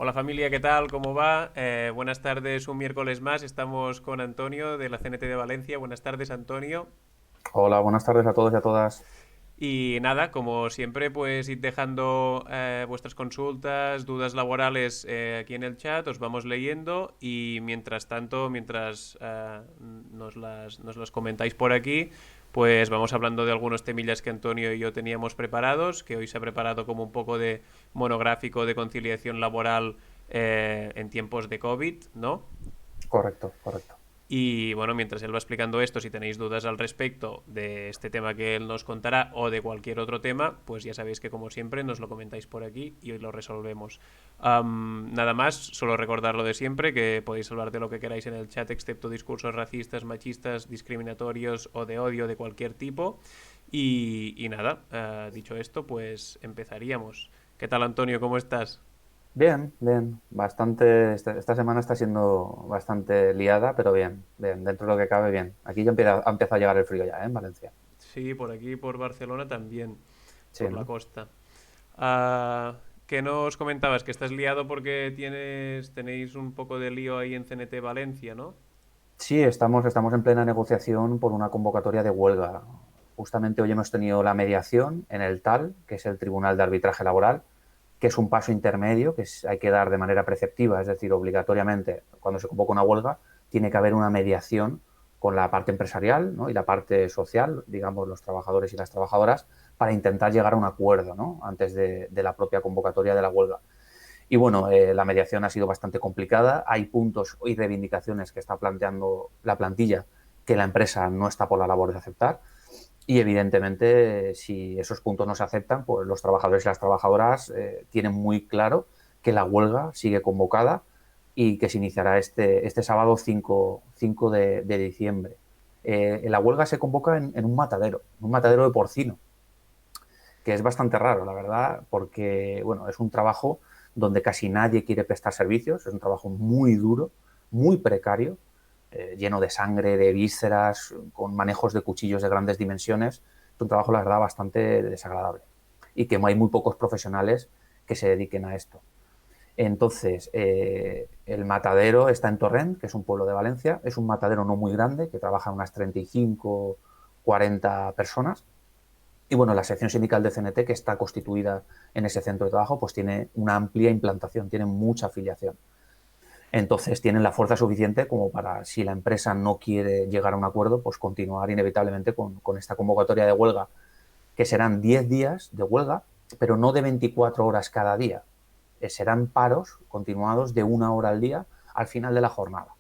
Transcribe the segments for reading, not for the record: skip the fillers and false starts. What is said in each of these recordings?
Hola familia, ¿qué tal? ¿Cómo va? Buenas tardes, un miércoles más. Estamos con Antonio de la CNT de Valencia. Buenas tardes, Antonio. Hola, buenas tardes a todos y a todas. Y nada, como siempre, pues id dejando vuestras consultas, dudas laborales aquí en el chat, os vamos leyendo y mientras tanto, mientras nos las comentáis por aquí, pues vamos hablando de algunos temillas que Antonio y yo teníamos preparados, que hoy se ha preparado como un poco de monográfico de conciliación laboral en tiempos de COVID, ¿no? Correcto, correcto. Y bueno, mientras él va explicando esto, si tenéis dudas al respecto de este tema que él nos contará o de cualquier otro tema, pues ya sabéis que como siempre nos lo comentáis por aquí y hoy lo resolvemos. Nada más, solo recordar lo de siempre, que podéis hablar de lo que queráis en el chat, excepto discursos racistas, machistas, discriminatorios o de odio de cualquier tipo. Y nada, dicho esto, pues empezaríamos. ¿Qué tal, Antonio? ¿Cómo estás? Bien, bien. Bastante, esta semana está siendo bastante liada, pero bien, bien. Dentro de lo que cabe, bien. Aquí ya ha empezado a llegar el frío ya, ¿eh? En Valencia. Sí, por aquí, por Barcelona también, Sí, por la ¿no? costa. ¿Qué nos comentabas? Que estás liado porque tenéis un poco de lío ahí en CNT Valencia, ¿no? Sí, estamos en plena negociación por una convocatoria de huelga. Justamente hoy hemos tenido la mediación en el TAL, que es el Tribunal de Arbitraje Laboral, que es un paso intermedio hay que dar de manera preceptiva, es decir, obligatoriamente, cuando se convoca una huelga, tiene que haber una mediación con la parte empresarial, ¿no? Y la parte social, digamos, los trabajadores y las trabajadoras, para intentar llegar a un acuerdo, ¿no? Antes de la propia convocatoria de la huelga. Y bueno, la mediación ha sido bastante complicada. Hay puntos y reivindicaciones que está planteando la plantilla que la empresa no está por la labor de aceptar. Y evidentemente, si esos puntos no se aceptan, pues los trabajadores y las trabajadoras tienen muy claro que la huelga sigue convocada y que se iniciará este sábado 5 de diciembre. La huelga se convoca en un matadero de porcino, que es bastante raro, la verdad, porque bueno, es un trabajo donde casi nadie quiere prestar servicios, es un trabajo muy duro, muy precario, lleno de sangre, de vísceras, con manejos de cuchillos de grandes dimensiones. Es un trabajo, la verdad, bastante desagradable y que hay muy pocos profesionales que se dediquen a esto. Entonces, el matadero está en Torrent, que es un pueblo de Valencia. Es un matadero no muy grande, que trabaja unas 35, 40 personas. Y bueno, la sección sindical de CNT, que está constituida en ese centro de trabajo, pues tiene una amplia implantación, tiene mucha afiliación. Entonces tienen la fuerza suficiente como para, si la empresa no quiere llegar a un acuerdo, pues continuar inevitablemente con esta convocatoria de huelga, que serán 10 días de huelga, pero no de 24 horas cada día. Serán paros continuados de 1 hora al día al final de la jornada.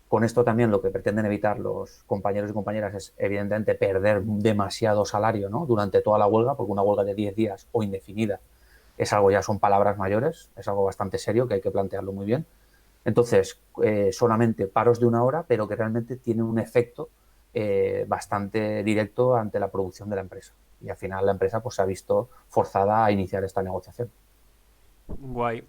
Con esto también lo que pretenden evitar los compañeros y compañeras es, evidentemente, perder demasiado salario, ¿no? Durante toda la huelga, porque una huelga de 10 días o indefinida es algo, ya son palabras mayores, es algo bastante serio que hay que plantearlo muy bien. Entonces, solamente paros de 1 hora, pero que realmente tienen un efecto bastante directo ante la producción de la empresa. Y al final la empresa pues, se ha visto forzada a iniciar esta negociación. Guay.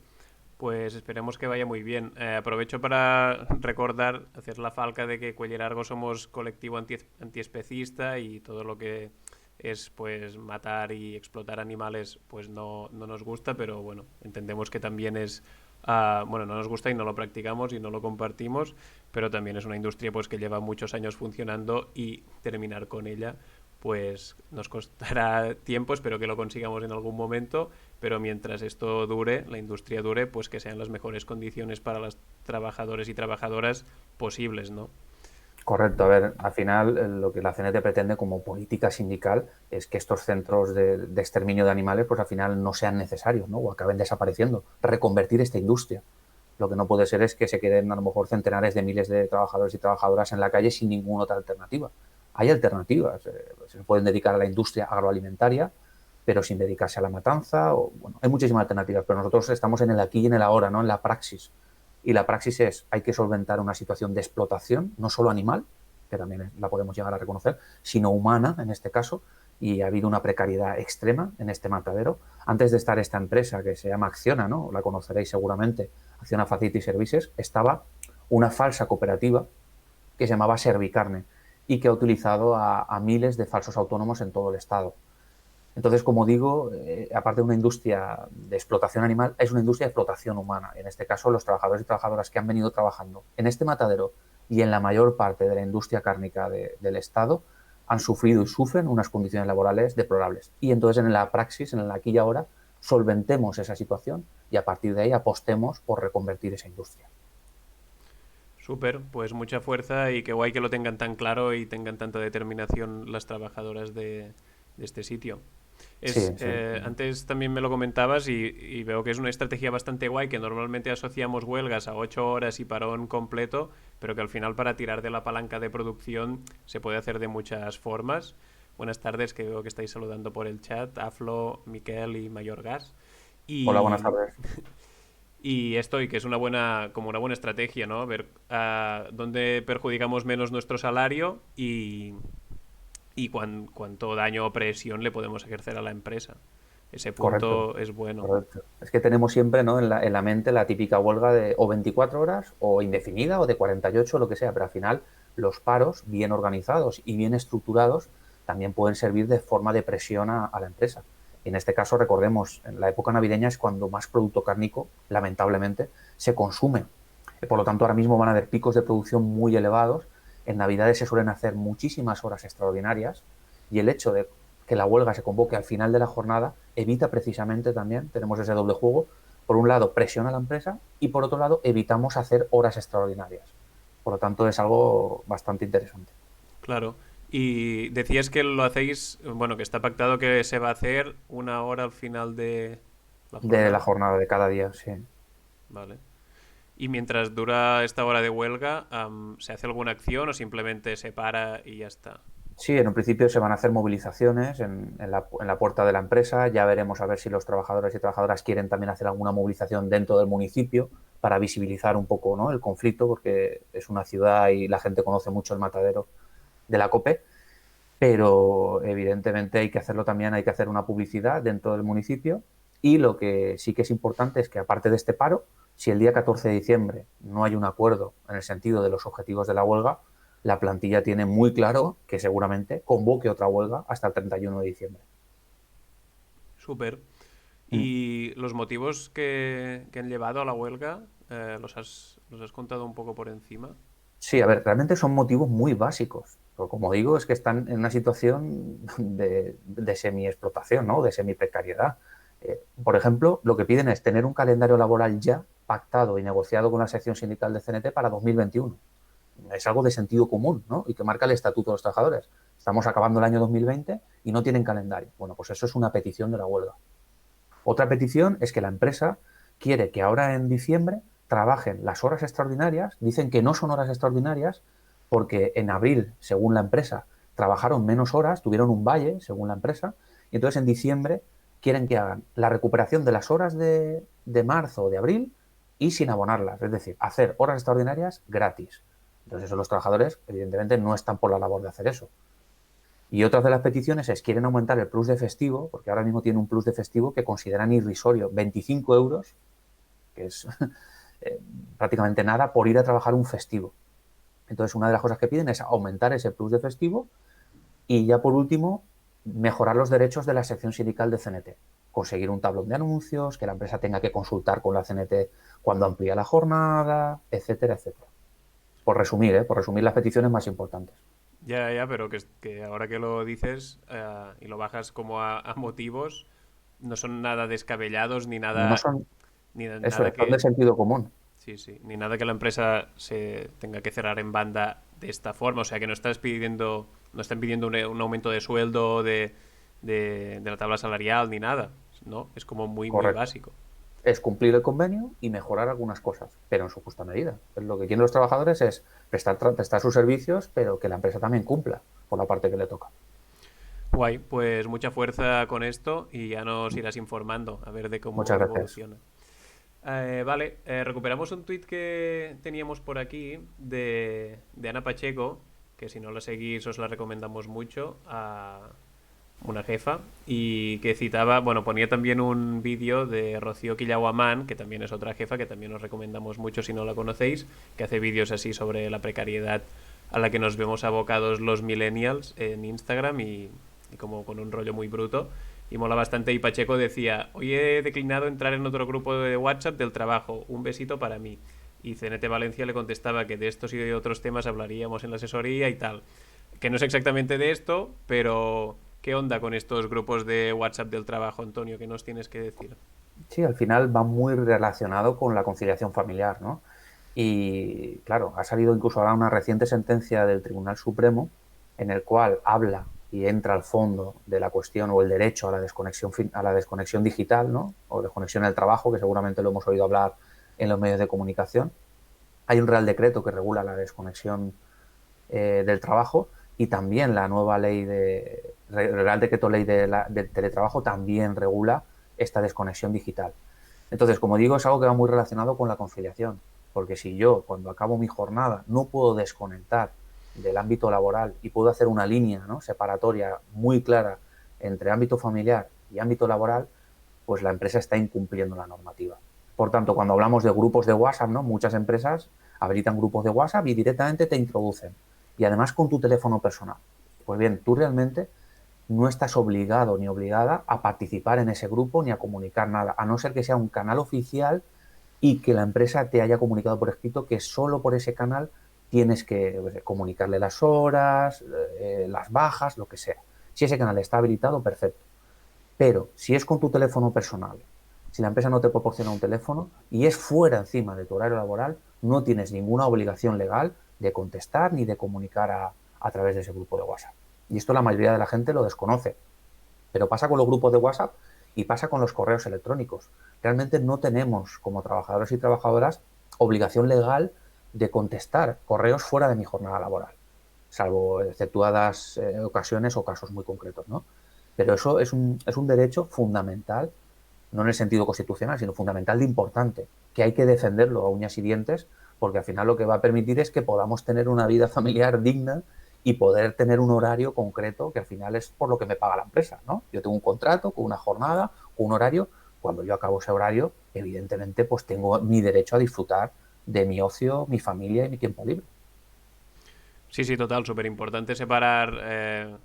Pues esperemos que vaya muy bien. Aprovecho para recordar, hacer la falca de que Cuellerargo somos colectivo antiespecista y todo lo que es pues matar y explotar animales pues no nos gusta, pero bueno, entendemos que también es bueno, no nos gusta y no lo practicamos y no lo compartimos, pero también es una industria pues que lleva muchos años funcionando y terminar con ella pues nos costará tiempo, espero que lo consigamos en algún momento, pero mientras esto dure, la industria dure, pues que sean las mejores condiciones para los trabajadores y trabajadoras posibles, ¿no? Correcto, a ver, al final lo que la CNT pretende como política sindical es que estos centros de exterminio de animales pues al final no sean necesarios, ¿no? O acaben desapareciendo, reconvertir esta industria. Lo que no puede ser es que se queden a lo mejor centenares de miles de trabajadores y trabajadoras en la calle sin ninguna otra alternativa. Hay alternativas, se pueden dedicar a la industria agroalimentaria, pero sin dedicarse a la matanza, o, bueno, hay muchísimas alternativas, pero nosotros estamos en el aquí y en el ahora, ¿no? En la praxis. Y la praxis es, hay que solventar una situación de explotación, no solo animal, que también la podemos llegar a reconocer, sino humana en este caso, y ha habido una precariedad extrema en este matadero. Antes de estar esta empresa que se llama Acciona, ¿no? La conoceréis seguramente, Acciona Facility Services, estaba una falsa cooperativa que se llamaba Servicarne y que ha utilizado a miles de falsos autónomos en todo el estado. Entonces, como digo, aparte de una industria de explotación animal, es una industria de explotación humana. En este caso, los trabajadores y trabajadoras que han venido trabajando en este matadero y en la mayor parte de la industria cárnica del Estado han sufrido y sufren unas condiciones laborales deplorables. Y entonces, en la praxis, en el aquí y ahora, solventemos esa situación y a partir de ahí apostemos por reconvertir esa industria. Súper, pues mucha fuerza y qué guay que lo tengan tan claro y tengan tanta determinación las trabajadoras de este sitio. Sí, sí. Antes también me lo comentabas y veo que es una estrategia bastante guay, que normalmente asociamos huelgas a 8 horas y parón completo, pero que al final para tirar de la palanca de producción se puede hacer de muchas formas. Buenas tardes, que veo que estáis saludando por el chat, Aflo, Miquel y Mayor Gas. Hola, buenas Y, tardes. y esto, y que es una buena, como una buena estrategia, ¿no? Ver dónde perjudicamos menos nuestro salario y cuánto daño o presión le podemos ejercer a la empresa. Ese Correcto. punto es bueno. Correcto. Es que tenemos siempre, ¿no?, en la mente la típica huelga de o 24 horas o indefinida o de 48, lo que sea, pero al final los paros bien organizados y bien estructurados también pueden servir de forma de presión a la empresa. Y en este caso, recordemos, en la época navideña es cuando más producto cárnico, lamentablemente, se consume. Por lo tanto, ahora mismo van a haber picos de producción muy elevados. En Navidades se suelen hacer muchísimas horas extraordinarias y el hecho de que la huelga se convoque al final de la jornada evita precisamente también, tenemos ese doble juego, por un lado presiona a la empresa y por otro lado evitamos hacer horas extraordinarias. Por lo tanto es algo bastante interesante. Claro. Y decías que lo hacéis, bueno, que está pactado que se va a hacer 1 hora al final de la De la jornada. jornada de cada día, sí. Vale. Y mientras dura esta hora de huelga, ¿se hace alguna acción o simplemente se para y ya está? Sí, en un principio se van a hacer movilizaciones en la puerta de la empresa. Ya veremos a ver si los trabajadores y trabajadoras quieren también hacer alguna movilización dentro del municipio para visibilizar un poco, ¿no?, el conflicto, porque es una ciudad y la gente conoce mucho el matadero de la COPE, pero evidentemente hay que hacerlo también, hay que hacer una publicidad dentro del municipio y lo que sí que es importante es que aparte de este paro, si el día 14 de diciembre no hay un acuerdo en el sentido de los objetivos de la huelga, la plantilla tiene muy claro que seguramente convoque otra huelga hasta el 31 de diciembre. Súper. Mm. ¿Y los motivos que han llevado a la huelga, los has contado un poco por encima? Sí, a ver, realmente son motivos muy básicos. Pero como digo, es que están en una situación de semi-explotación, ¿no?, de semi-precariedad. Por ejemplo, lo que piden es tener un calendario laboral ya pactado y negociado con la sección sindical de CNT para 2021. Es algo de sentido común, ¿no?, y que marca el Estatuto de los Trabajadores. Estamos acabando el año 2020 y no tienen calendario. Bueno, pues eso es una petición de la huelga. Otra petición es que la empresa quiere que ahora en diciembre trabajen las horas extraordinarias. Dicen que no son horas extraordinarias porque en abril, según la empresa, trabajaron menos horas, tuvieron un valle, según la empresa, y entonces en diciembre quieren que hagan la recuperación de las horas de marzo o de abril y sin abonarlas, es decir, hacer horas extraordinarias gratis. Entonces eso los trabajadores, evidentemente, no están por la labor de hacer eso. Y otras de las peticiones es quieren aumentar el plus de festivo, porque ahora mismo tiene un plus de festivo que consideran irrisorio, 25 euros, que es eh, prácticamente nada, por ir a trabajar un festivo. Entonces, una de las cosas que piden es aumentar ese plus de festivo y ya por último, mejorar los derechos de la sección sindical de CNT. Conseguir un tablón de anuncios, que la empresa tenga que consultar con la CNT cuando amplía la jornada, etcétera, etcétera. Por resumir las peticiones más importantes. Ya, ya, pero que ahora que lo dices y lo bajas como a motivos, no son nada descabellados ni No nada, son, ni eso nada es, son de que, sentido común. sí, sí, ni nada que la empresa se tenga que cerrar en banda de esta forma. O sea, que no están pidiendo un aumento de sueldo de la tabla salarial ni nada, ¿no? Es como muy, muy Correcto. básico. Es cumplir el convenio y mejorar algunas cosas, pero en su justa medida. Lo que quieren los trabajadores es prestar sus servicios, pero que la empresa también cumpla por la parte que le toca. Guay, pues mucha fuerza con esto y ya nos irás informando a ver de Muchas cómo gracias. evoluciona. Vale, recuperamos un tuit que teníamos por aquí de Ana Pacheco, que si no la seguís os la recomendamos mucho, a una jefa, y que citaba, bueno, ponía también un vídeo de Rocío Quillaguamán, que también es otra jefa, que también os recomendamos mucho si no la conocéis, que hace vídeos así sobre la precariedad a la que nos vemos abocados los millennials en Instagram y como con un rollo muy bruto. Y mola bastante. Y Pacheco decía, hoy he declinado entrar en otro grupo de WhatsApp del trabajo, un besito para mí. Y CNT Valencia le contestaba que de estos y de otros temas hablaríamos en la asesoría y tal. Que no es exactamente de esto, pero ¿qué onda con estos grupos de WhatsApp del trabajo, Antonio? ¿Qué nos tienes que decir? Sí, al final va muy relacionado con la conciliación familiar, ¿no? Y claro, ha salido incluso ahora una reciente sentencia del Tribunal Supremo en el cual habla y entra al fondo de la cuestión o el derecho a la desconexión digital, ¿no? O desconexión del trabajo, que seguramente lo hemos oído hablar en los medios de comunicación. Hay un Real Decreto que regula la desconexión del trabajo y también la nueva ley Real Decreto Ley del Teletrabajo también regula esta desconexión digital. Entonces, como digo, es algo que va muy relacionado con la conciliación, porque si yo, cuando acabo mi jornada, no puedo desconectar del ámbito laboral y puedo hacer una línea, ¿no?, separatoria muy clara entre ámbito familiar y ámbito laboral, pues la empresa está incumpliendo la normativa. Por tanto, cuando hablamos de grupos de WhatsApp, ¿no?, muchas empresas habilitan grupos de WhatsApp y directamente te introducen. Y además con tu teléfono personal. Pues bien, tú realmente no estás obligado ni obligada a participar en ese grupo ni a comunicar nada, a no ser que sea un canal oficial y que la empresa te haya comunicado por escrito que solo por ese canal tienes que comunicarle las horas, las bajas, lo que sea. Si ese canal está habilitado, perfecto. Pero si es con tu teléfono personal, si la empresa no te proporciona un teléfono y es fuera encima de tu horario laboral, no tienes ninguna obligación legal de contestar ni de comunicar a través de ese grupo de WhatsApp. Y esto la mayoría de la gente lo desconoce. Pero pasa con los grupos de WhatsApp y pasa con los correos electrónicos. Realmente no tenemos, como trabajadores y trabajadoras, obligación legal de contestar correos fuera de mi jornada laboral, salvo exceptuadas ocasiones o casos muy concretos, ¿no? Pero eso es un derecho fundamental, no en el sentido constitucional, sino fundamental de importante, que hay que defenderlo a uñas y dientes, porque al final lo que va a permitir es que podamos tener una vida familiar digna y poder tener un horario concreto, que al final es por lo que me paga la empresa, ¿no? Yo tengo un contrato con una jornada, con un horario. Cuando yo acabo ese horario, evidentemente, pues tengo mi derecho a disfrutar de mi ocio, mi familia y mi tiempo libre. Sí, sí, total, súper importante separar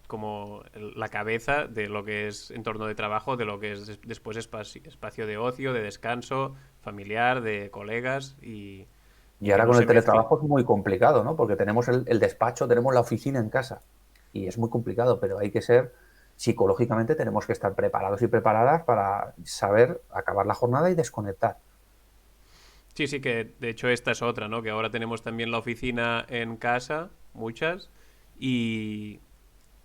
como la cabeza de lo que es entorno de trabajo, de lo que es después espacio de ocio, de descanso, familiar, de colegas Y y que ahora no con el se mezcle. teletrabajo es muy complicado, ¿no? Porque tenemos el despacho, tenemos la oficina en casa. Y es muy complicado, pero hay que ser, psicológicamente tenemos que estar preparados y preparadas para saber acabar la jornada y desconectar. Sí, sí, que de hecho esta es otra, ¿no? Que ahora tenemos también la oficina en casa, muchas, y,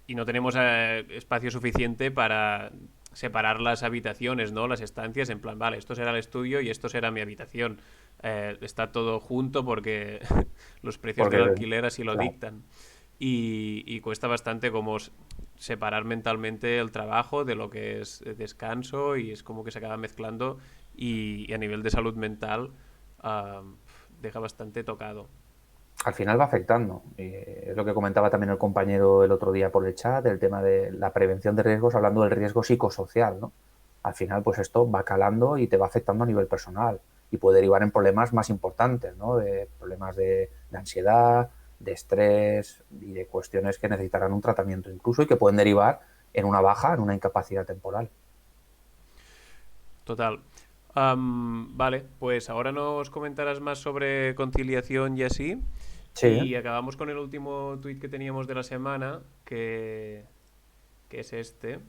y no tenemos espacio suficiente para separar las habitaciones, ¿no? Las estancias, en plan, vale, esto será el estudio y esto será mi habitación. Está todo junto porque los precios del Porque, alquiler así lo claro, dictan. Y cuesta bastante como separar mentalmente el trabajo de lo que es descanso y es como que se acaba mezclando y a nivel de salud mental uh, deja bastante tocado. al final va afectando. Es lo que comentaba también el compañero el otro día por el chat, el tema de la prevención de riesgos, hablando del riesgo psicosocial, ¿no? Al final, pues esto va calando y te va afectando a nivel personal y puede derivar en problemas más importantes, ¿no? De problemas de ansiedad, de estrés y de cuestiones que necesitarán un tratamiento incluso y que pueden derivar en una baja, en una incapacidad temporal. Total. Vale, pues ahora nos comentarás más sobre conciliación y así. Sí, Y acabamos con el último tuit que teníamos de la semana, que es este,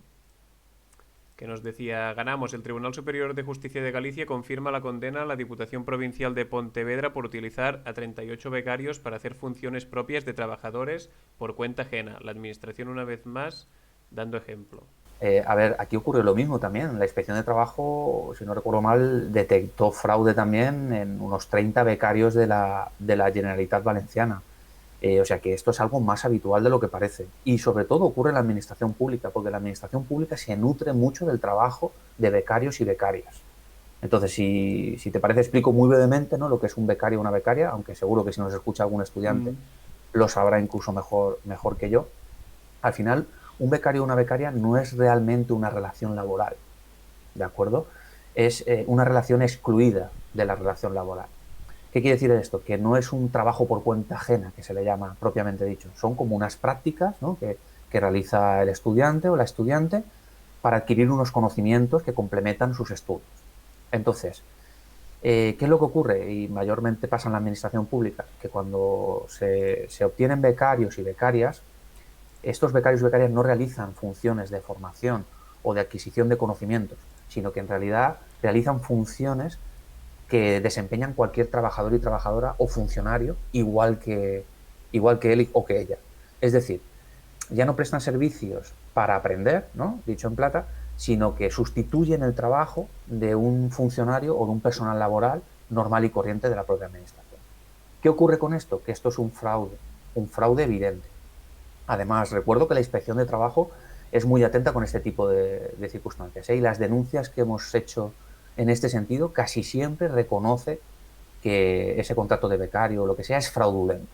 que nos decía, ganamos, el Tribunal Superior de Justicia de Galicia confirma la condena a la Diputación Provincial de Pontevedra por utilizar a 38 becarios para hacer funciones propias de trabajadores por cuenta ajena. La Administración, una vez más, dando ejemplo. a ver, aquí ocurre lo mismo también. La Inspección de Trabajo, si no recuerdo mal, detectó fraude también en unos 30 becarios de la Generalitat Valenciana. O sea que esto es algo más habitual de lo que parece. Y sobre todo ocurre en la administración pública, porque la administración pública se nutre mucho del trabajo de becarios y becarias. Entonces, si te parece, explico muy brevemente, ¿no?, lo que es un becario o una becaria, aunque seguro que si nos escucha algún estudiante Mm. lo sabrá incluso mejor que yo. Al final, un becario o una becaria no es realmente una relación laboral, ¿de acuerdo? Es una relación excluida de la relación laboral. ¿Qué quiere decir esto? Que no es un trabajo por cuenta ajena, que se le llama propiamente dicho. Son como unas prácticas, ¿no?, que que realiza el estudiante o la estudiante para adquirir unos conocimientos que complementan sus estudios. Entonces, ¿qué es lo que ocurre? Y mayormente pasa en la administración pública, que cuando se obtienen becarios y becarias, estos becarios y becarias no realizan funciones de formación o de adquisición de conocimientos, sino que en realidad realizan funciones que desempeñan cualquier trabajador y trabajadora o funcionario igual que él o que ella. Es decir, ya no prestan servicios para aprender, ¿no? Dicho en plata, sino que sustituyen el trabajo de un funcionario o de un personal laboral normal y corriente de la propia administración. ¿Qué ocurre con esto? Que esto es un fraude evidente. Además, recuerdo que la Inspección de Trabajo es muy atenta con este tipo de circunstancias, ¿eh? Y las denuncias que hemos hecho en este sentido casi siempre reconoce que ese contrato de becario o lo que sea es fraudulento.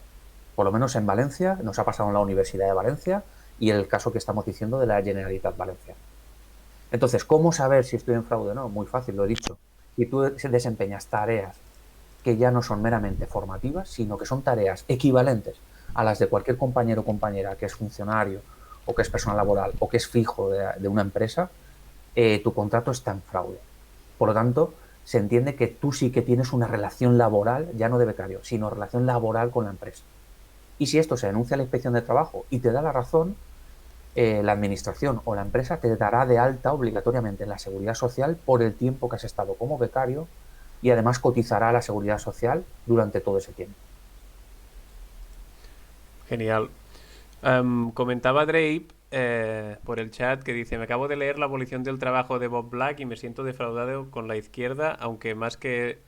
Por lo menos en Valencia, nos ha pasado en la Universidad de Valencia y el caso que estamos diciendo de la Generalitat Valenciana. Entonces, ¿cómo saber si estoy en fraude o no? Muy fácil, lo he dicho. Si tú desempeñas tareas que ya no son meramente formativas, sino que son tareas equivalentes a las de cualquier compañero o compañera que es funcionario o que es personal laboral o que es fijo de una empresa, tu contrato está en fraude. Por lo tanto, se entiende que tú sí que tienes una relación laboral, ya no de becario, sino relación laboral con la empresa. Y si esto se denuncia a la Inspección de Trabajo y te da la razón, la administración o la empresa te dará de alta obligatoriamente en la seguridad social por el tiempo que has estado como becario y además cotizará a la seguridad social durante todo ese tiempo. Genial. Comentaba Drape por el chat que dice: me acabo de leer La abolición del trabajo de Bob Black y me siento defraudado con la izquierda, aunque más que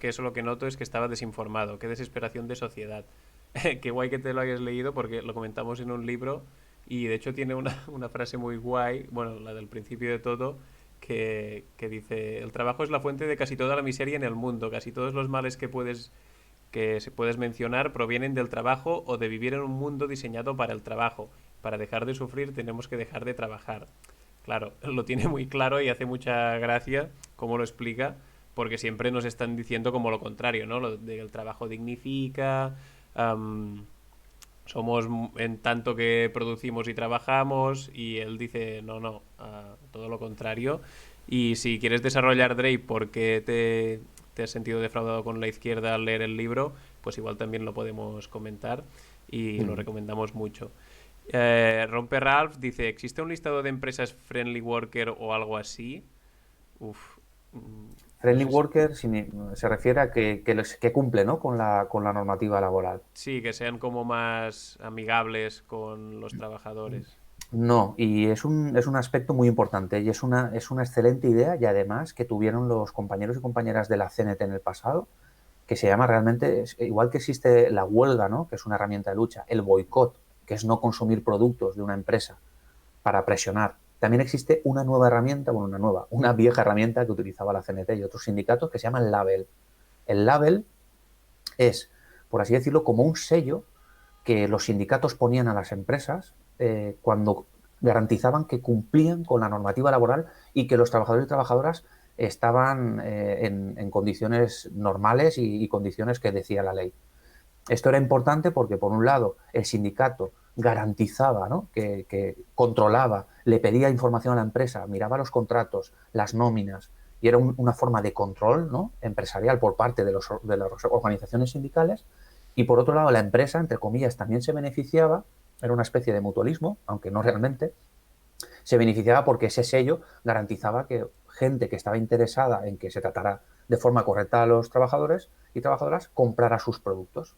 eso lo que noto es que estaba desinformado. Qué desesperación de sociedad. Qué guay que te lo hayas leído porque lo comentamos en un libro y de hecho tiene una frase muy guay, bueno, la del principio de todo, que dice: el trabajo es la fuente de casi toda la miseria en el mundo, casi todos los males que se puedes mencionar provienen del trabajo o de vivir en un mundo diseñado para el trabajo. Para dejar de sufrir tenemos que dejar de trabajar. Claro, lo tiene muy claro y hace mucha gracia cómo lo explica, porque siempre nos están diciendo como lo contrario, ¿no? Lo de que el trabajo dignifica, um, somos en tanto que producimos y trabajamos, y él dice, no, no, todo lo contrario. Y si quieres desarrollar, Drake, por qué te has sentido defraudado con la izquierda al leer el libro, pues igual también lo podemos comentar y lo recomendamos mucho. Rompe Ralph dice: ¿existe un listado de empresas friendly worker o algo así? Uf, no Friendly sé si... worker se refiere a que cumple, ¿no? con la normativa laboral. Sí, que sean como más amigables con los trabajadores. No, y es un aspecto muy importante y es una excelente idea y además que tuvieron los compañeros y compañeras de la CNT en el pasado, que se llama realmente, igual que existe la huelga, ¿no? Que es una herramienta de lucha, el boicot, que es no consumir productos de una empresa para presionar. También existe una nueva herramienta, bueno, una vieja herramienta que utilizaba la CNT y otros sindicatos que se llama el label. El label es, por así decirlo, como un sello que los sindicatos ponían a las empresas cuando garantizaban que cumplían con la normativa laboral y que los trabajadores y trabajadoras estaban en condiciones normales y condiciones que decía la ley. Esto era importante porque, por un lado, el sindicato garantizaba, ¿no? que controlaba, le pedía información a la empresa, miraba los contratos, las nóminas, y era una forma de control, ¿no? empresarial por parte de las organizaciones sindicales. Y por otro lado, la empresa, entre comillas, también se beneficiaba, era una especie de mutualismo, aunque no realmente, se beneficiaba porque ese sello garantizaba que gente que estaba interesada en que se tratara de forma correcta a los trabajadores y trabajadoras comprara sus productos.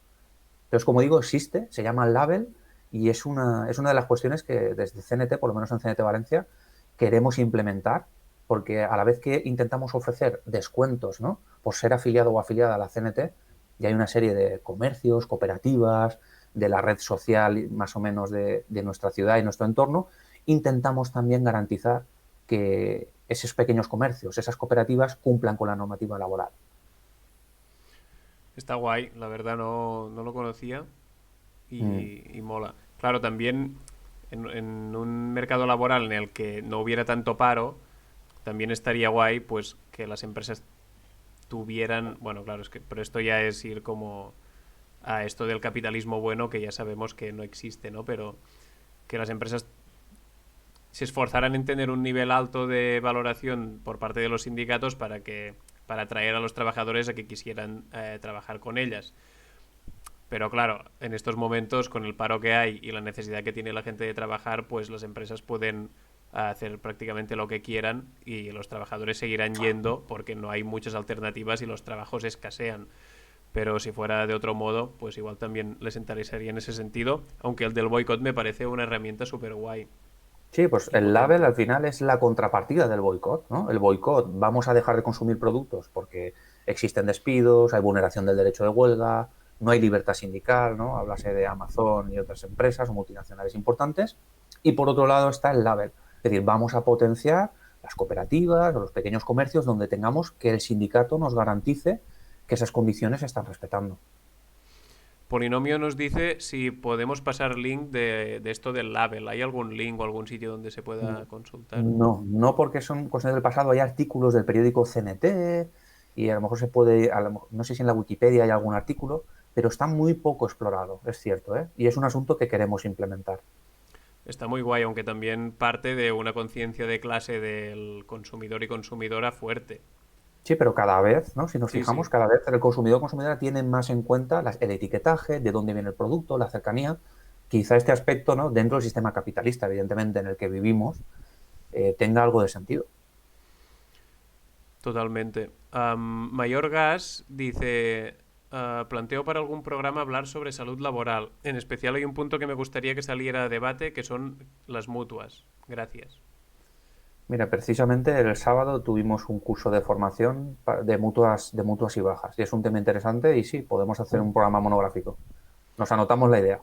Entonces, como digo, existe, se llama Label y es una de las cuestiones que desde CNT, por lo menos en CNT Valencia, queremos implementar, porque a la vez que intentamos ofrecer descuentos, ¿no? por ser afiliado o afiliada a la CNT, y hay una serie de comercios, cooperativas, de la red social más o menos de nuestra ciudad y nuestro entorno, intentamos también garantizar que esos pequeños comercios, esas cooperativas, cumplan con la normativa laboral. Está guay, la verdad no lo conocía Mm. y mola. Claro, también en un mercado laboral en el que no hubiera tanto paro, también estaría guay pues que las empresas tuvieran, bueno, claro, es que, pero esto ya es ir como a esto del capitalismo bueno que ya sabemos que no existe, ¿no? Pero que las empresas se esforzaran en tener un nivel alto de valoración por parte de los sindicatos para atraer a los trabajadores a que quisieran trabajar con ellas. Pero claro, en estos momentos, con el paro que hay y la necesidad que tiene la gente de trabajar, pues las empresas pueden hacer prácticamente lo que quieran y los trabajadores seguirán yendo porque no hay muchas alternativas y los trabajos escasean. Pero si fuera de otro modo, pues igual también les interesaría en ese sentido, aunque el del boicot me parece una herramienta súper guay Sí, pues y el label potente. al final es la contrapartida del boicot, ¿no? El boicot, vamos a dejar de consumir productos porque existen despidos, hay vulneración del derecho de huelga, no hay libertad sindical, ¿no? Háblase de Amazon y otras empresas o multinacionales importantes. Y por otro lado está el label, es decir, vamos a potenciar las cooperativas o los pequeños comercios donde tengamos que el sindicato nos garantice que esas condiciones se están respetando. Polinomio nos dice si podemos pasar link de esto del label. ¿Hay algún link o algún sitio donde se pueda consultar? No, no porque son cuestiones del pasado. Hay artículos del periódico CNT y a lo mejor se puede, no sé si en la Wikipedia hay algún artículo, pero está muy poco explorado, es cierto, ¿eh? Y es un asunto que queremos implementar. Está muy guay, aunque también parte de una conciencia de clase del consumidor y consumidora fuerte. Sí, pero cada vez, ¿no? Si nos Sí, sí, fijamos, cada vez el consumidor o consumidora tiene más en cuenta el etiquetaje, de dónde viene el producto, la cercanía. Quizá este aspecto, ¿no? Dentro del sistema capitalista, evidentemente, en el que vivimos, tenga algo de sentido. totalmente. Mayor Gas dice, planteo para algún programa hablar sobre salud laboral. En especial hay un punto que me gustaría que saliera a debate, que son las mutuas. Gracias. Mira, precisamente el sábado tuvimos un curso de formación de mutuas y bajas. Y es un tema interesante y sí, podemos hacer un programa monográfico. Nos anotamos la idea.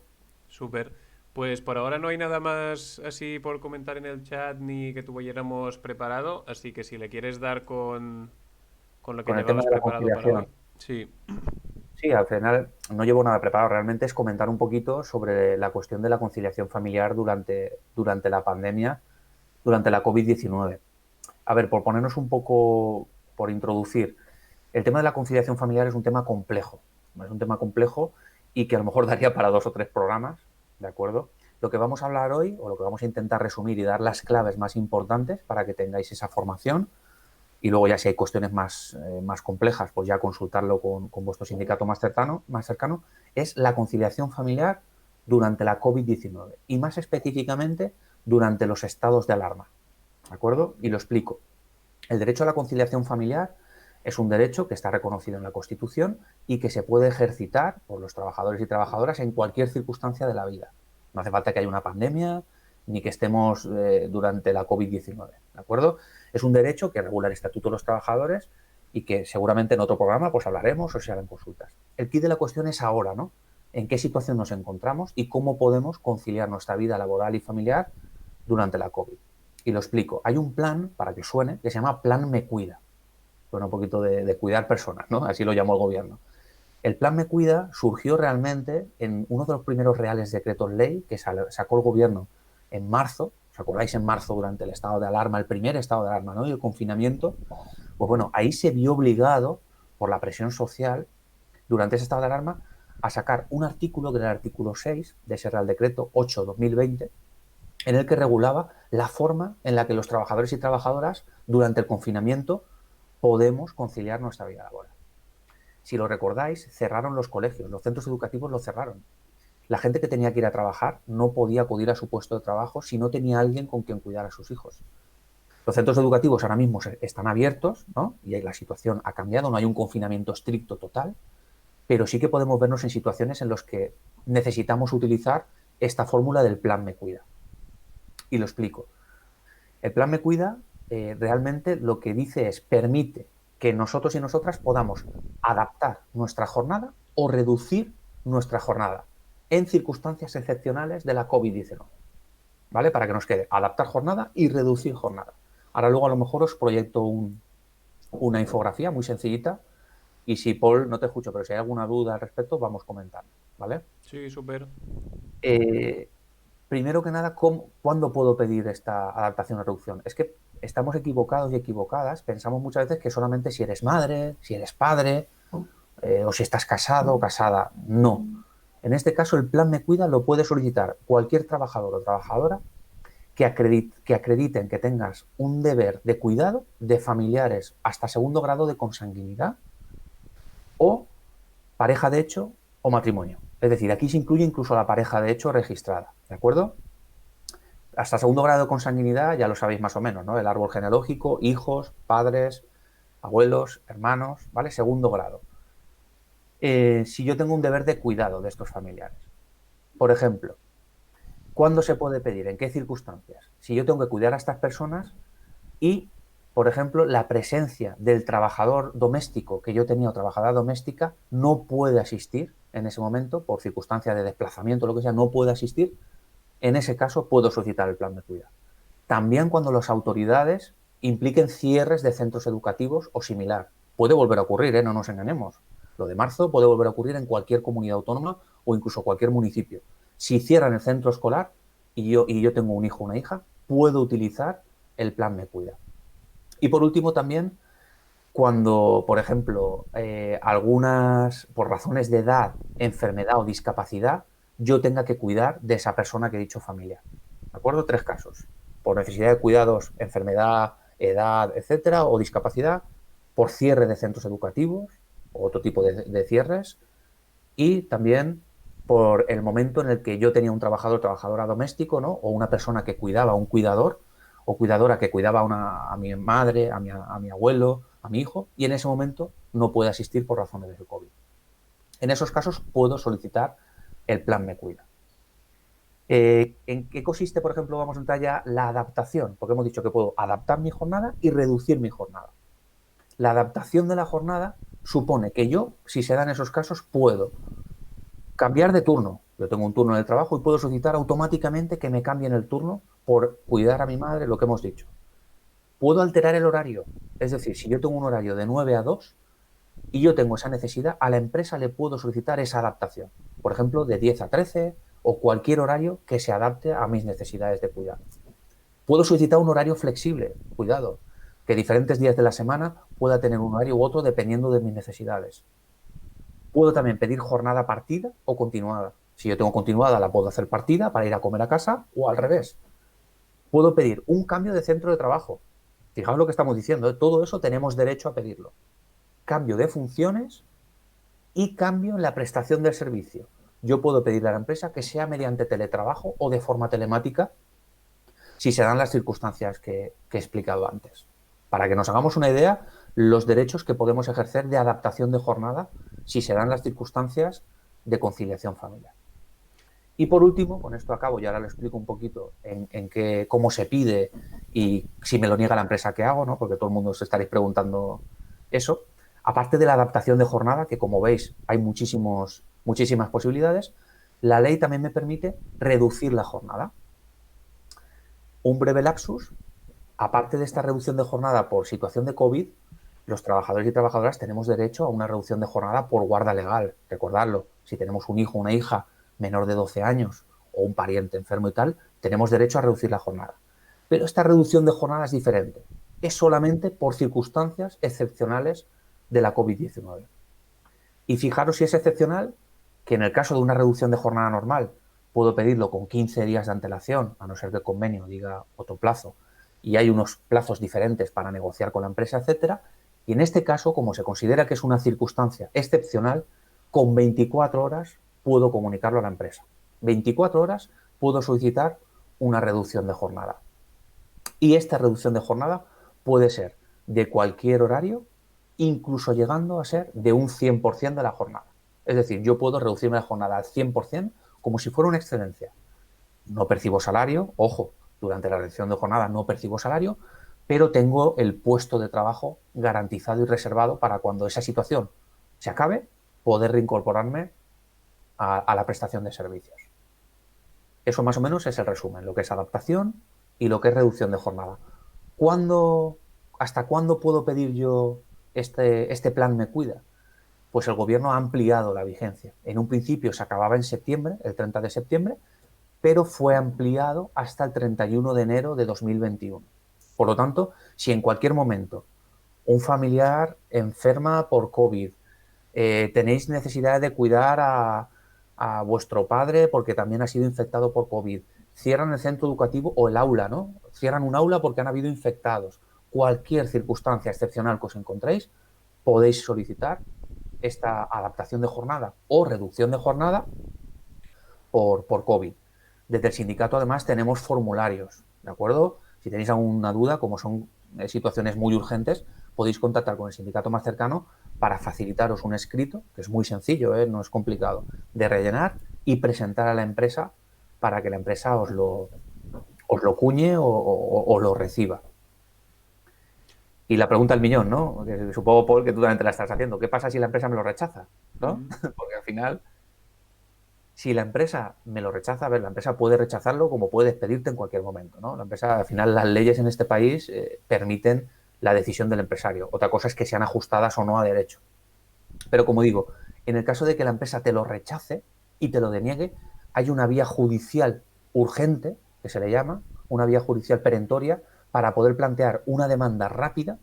Súper. Pues por ahora no hay nada más así por comentar en el chat ni que tuviéramos preparado, así que si le quieres dar con lo que Con el tema llevabas de la preparado para conciliación. hoy. Sí, Sí, al final no llevo nada preparado. Realmente es comentar un poquito sobre la cuestión de la conciliación familiar durante la pandemia, durante la COVID-19. A ver, por ponernos un poco, por introducir, el tema de la conciliación familiar es un tema complejo. Es un tema complejo y que a lo mejor daría para 2 o 3 programas, ¿de acuerdo? Lo que vamos a hablar hoy, o lo que vamos a intentar resumir y dar las claves más importantes para que tengáis esa formación, y luego ya si hay cuestiones más complejas, pues ya consultarlo con vuestro sindicato más cercano, es la conciliación familiar durante la COVID-19 y más específicamente durante los estados de alarma, ¿de acuerdo? Y lo explico. El derecho a la conciliación familiar es un derecho que está reconocido en la Constitución y que se puede ejercitar por los trabajadores y trabajadoras en cualquier circunstancia de la vida. No hace falta que haya una pandemia ni que estemos durante la COVID-19, ¿de acuerdo? Es un derecho que regula el Estatuto de los Trabajadores y que seguramente en otro programa pues hablaremos o se harán consultas. El quid de la cuestión es ahora, ¿no? En qué situación nos encontramos y cómo podemos conciliar nuestra vida laboral y familiar durante la COVID. Y lo explico. Hay un plan, para que suene, que se llama Plan Me Cuida. Bueno, un poquito de cuidar personas, ¿no? Así lo llamó el gobierno. El Plan Me Cuida surgió realmente en uno de los primeros reales decretos ley que sacó el gobierno en marzo. ¿Os acordáis en marzo durante el estado de alarma, el primer estado de alarma, ¿no? Y el confinamiento. Pues bueno, ahí se vio obligado por la presión social durante ese estado de alarma a sacar un artículo, que era el artículo 6 de ese Real Decreto 8/2020, en el que regulaba la forma en la que los trabajadores y trabajadoras durante el confinamiento podemos conciliar nuestra vida laboral. Si lo recordáis, cerraron los colegios, los centros educativos los cerraron. La gente que tenía que ir a trabajar no podía acudir a su puesto de trabajo si no tenía alguien con quien cuidar a sus hijos. Los centros educativos ahora mismo están abiertos, ¿no? Y la situación ha cambiado, no hay un confinamiento estricto total, pero sí que podemos vernos en situaciones en las que necesitamos utilizar esta fórmula del plan Me Cuida. Y lo explico. El plan Me Cuida realmente lo que dice es permite que nosotros y nosotras podamos adaptar nuestra jornada o reducir nuestra jornada en circunstancias excepcionales de la COVID-19. ¿Vale? Para que nos quede adaptar jornada y reducir jornada. Ahora luego a lo mejor os proyecto una infografía muy sencillita y si Paul, no te escucho, pero si hay alguna duda al respecto, vamos comentando. ¿Vale? sí, súper. Eh, Primero que nada, ¿cuándo puedo pedir esta adaptación o reducción? Es que estamos equivocados y equivocadas. Pensamos muchas veces que solamente si eres madre, si eres padre, o si estás casado o casada. No. En este caso, el plan Me Cuida lo puede solicitar cualquier trabajador o trabajadora que acrediten que tengas un deber de cuidado de familiares hasta segundo grado de consanguinidad o pareja de hecho o matrimonio. Es decir, aquí se incluye incluso la pareja de hecho registrada, ¿de acuerdo? Hasta segundo grado de consanguinidad ya lo sabéis más o menos, ¿no? El árbol genealógico, hijos, padres, abuelos, hermanos, ¿vale? Segundo grado. Si yo tengo un deber de cuidado de estos familiares. Por ejemplo, ¿cuándo se puede pedir? ¿En qué circunstancias? Si yo tengo que cuidar a estas personas y, por ejemplo, la presencia del trabajador doméstico que yo tenía o trabajadora doméstica no puede asistir en ese momento, por circunstancias de desplazamiento o lo que sea, no puede asistir, en ese caso puedo solicitar el plan de cuidado. También cuando las autoridades impliquen cierres de centros educativos o similar. Puede volver a ocurrir, no nos engañemos. Lo de marzo puede volver a ocurrir en cualquier comunidad autónoma o incluso cualquier municipio. Si cierran el centro escolar y yo tengo un hijo o una hija, puedo utilizar el plan Me Cuida. Y por último también, cuando, por ejemplo, algunas, por razones de edad, enfermedad o discapacidad, yo tenga que cuidar de esa persona que he dicho familiar. ¿De acuerdo? 3 casos. Por necesidad de cuidados, enfermedad, edad, etcétera, o discapacidad, por cierre de centros educativos, o otro tipo de cierres, y también por el momento en el que yo tenía un trabajador o trabajadora doméstico, ¿no? O una persona que cuidaba, un cuidador o cuidadora que cuidaba a mi madre, a mi abuelo, a mi hijo, y en ese momento no puede asistir por razones del COVID. En esos casos puedo solicitar el plan Me Cuida. ¿En qué consiste, por ejemplo, vamos a entrar ya la adaptación? Porque hemos dicho que puedo adaptar mi jornada y reducir mi jornada. La adaptación de la jornada supone que yo, si se dan esos casos, puedo cambiar de turno. Yo tengo un turno en el trabajo y puedo solicitar automáticamente que me cambien el turno por cuidar a mi madre, lo que hemos dicho. Puedo alterar el horario. Es decir, si yo tengo un horario de 9 a 2 y yo tengo esa necesidad, a la empresa le puedo solicitar esa adaptación. Por ejemplo, de 10 a 13 o cualquier horario que se adapte a mis necesidades de cuidado. Puedo solicitar un horario flexible, cuidado, que diferentes días de la semana pueda tener un horario u otro dependiendo de mis necesidades. Puedo también pedir jornada partida o continuada. Si yo tengo continuada, la puedo hacer partida para ir a comer a casa o al revés. Puedo pedir un cambio de centro de trabajo. Fijaos lo que estamos diciendo, ¿eh? Todo eso tenemos derecho a pedirlo. Cambio de funciones y cambio en la prestación del servicio. Yo puedo pedirle a la empresa que sea mediante teletrabajo o de forma telemática si se dan las circunstancias que he explicado antes. Para que nos hagamos una idea, los derechos que podemos ejercer de adaptación de jornada si se dan las circunstancias de conciliación familiar. Y por último, con esto acabo y ahora lo explico un poquito cómo se pide y si me lo niega la empresa, ¿qué hago? ¿No? Porque todo el mundo os estaréis preguntando eso. Aparte de la adaptación de jornada, que como veis hay muchísimas posibilidades, la ley también me permite reducir la jornada. Un breve lapsus, aparte de esta reducción de jornada por situación de COVID, los trabajadores y trabajadoras tenemos derecho a una reducción de jornada por guarda legal. Recordadlo, si tenemos un hijo o una hija menor de 12 años o un pariente enfermo y tal, tenemos derecho a reducir la jornada. Pero esta reducción de jornada es diferente. Es solamente por circunstancias excepcionales de la COVID-19. Y fijaros si es excepcional, que en el caso de una reducción de jornada normal puedo pedirlo con 15 días de antelación, a no ser que el convenio diga otro plazo, y hay unos plazos diferentes para negociar con la empresa, etcétera. Y en este caso, como se considera que es una circunstancia excepcional, con 24 horas puedo comunicarlo a la empresa. 24 horas puedo solicitar una reducción de jornada. Y esta reducción de jornada puede ser de cualquier horario, incluso llegando a ser de un 100% de la jornada. Es decir, yo puedo reducirme la jornada al 100% como si fuera una excedencia. No percibo salario, ojo, durante la reducción de jornada no percibo salario, pero tengo el puesto de trabajo garantizado y reservado para cuando esa situación se acabe, poder reincorporarme a la prestación de servicios. Eso más o menos es el resumen, lo que es adaptación y lo que es reducción de jornada. ¿Hasta cuándo puedo pedir yo este plan Me Cuida? Pues el gobierno ha ampliado la vigencia. En un principio se acababa en septiembre, el 30 de septiembre, pero fue ampliado hasta el 31 de enero de 2021. Por lo tanto, si en cualquier momento un familiar enferma por COVID, tenéis necesidad de cuidar a a vuestro padre porque también ha sido infectado por COVID. Cierran el centro educativo o el aula, ¿no? Cierran un aula porque han habido infectados. Cualquier circunstancia excepcional que os encontréis, podéis solicitar esta adaptación de jornada o reducción de jornada por COVID. Desde el sindicato, además, tenemos formularios, ¿de acuerdo? Si tenéis alguna duda, como son situaciones muy urgentes, podéis contactar con el sindicato más cercano para facilitaros un escrito, que es muy sencillo, no es complicado, de rellenar y presentar a la empresa para que la empresa os lo cuñe o lo reciba. Y la pregunta del millón, ¿no? Que supongo, Paul, que tú también te la estás haciendo. ¿Qué pasa si la empresa me lo rechaza? ¿No? Porque al final, si la empresa me lo rechaza, a ver, la empresa puede rechazarlo como puede despedirte en cualquier momento, ¿no? La empresa, al final, las leyes en este país permiten la decisión del empresario. Otra cosa es que sean ajustadas o no a derecho. Pero como digo, en el caso de que la empresa te lo rechace y te lo deniegue, hay una vía judicial urgente, que se le llama, una vía judicial perentoria, para poder plantear una demanda rápida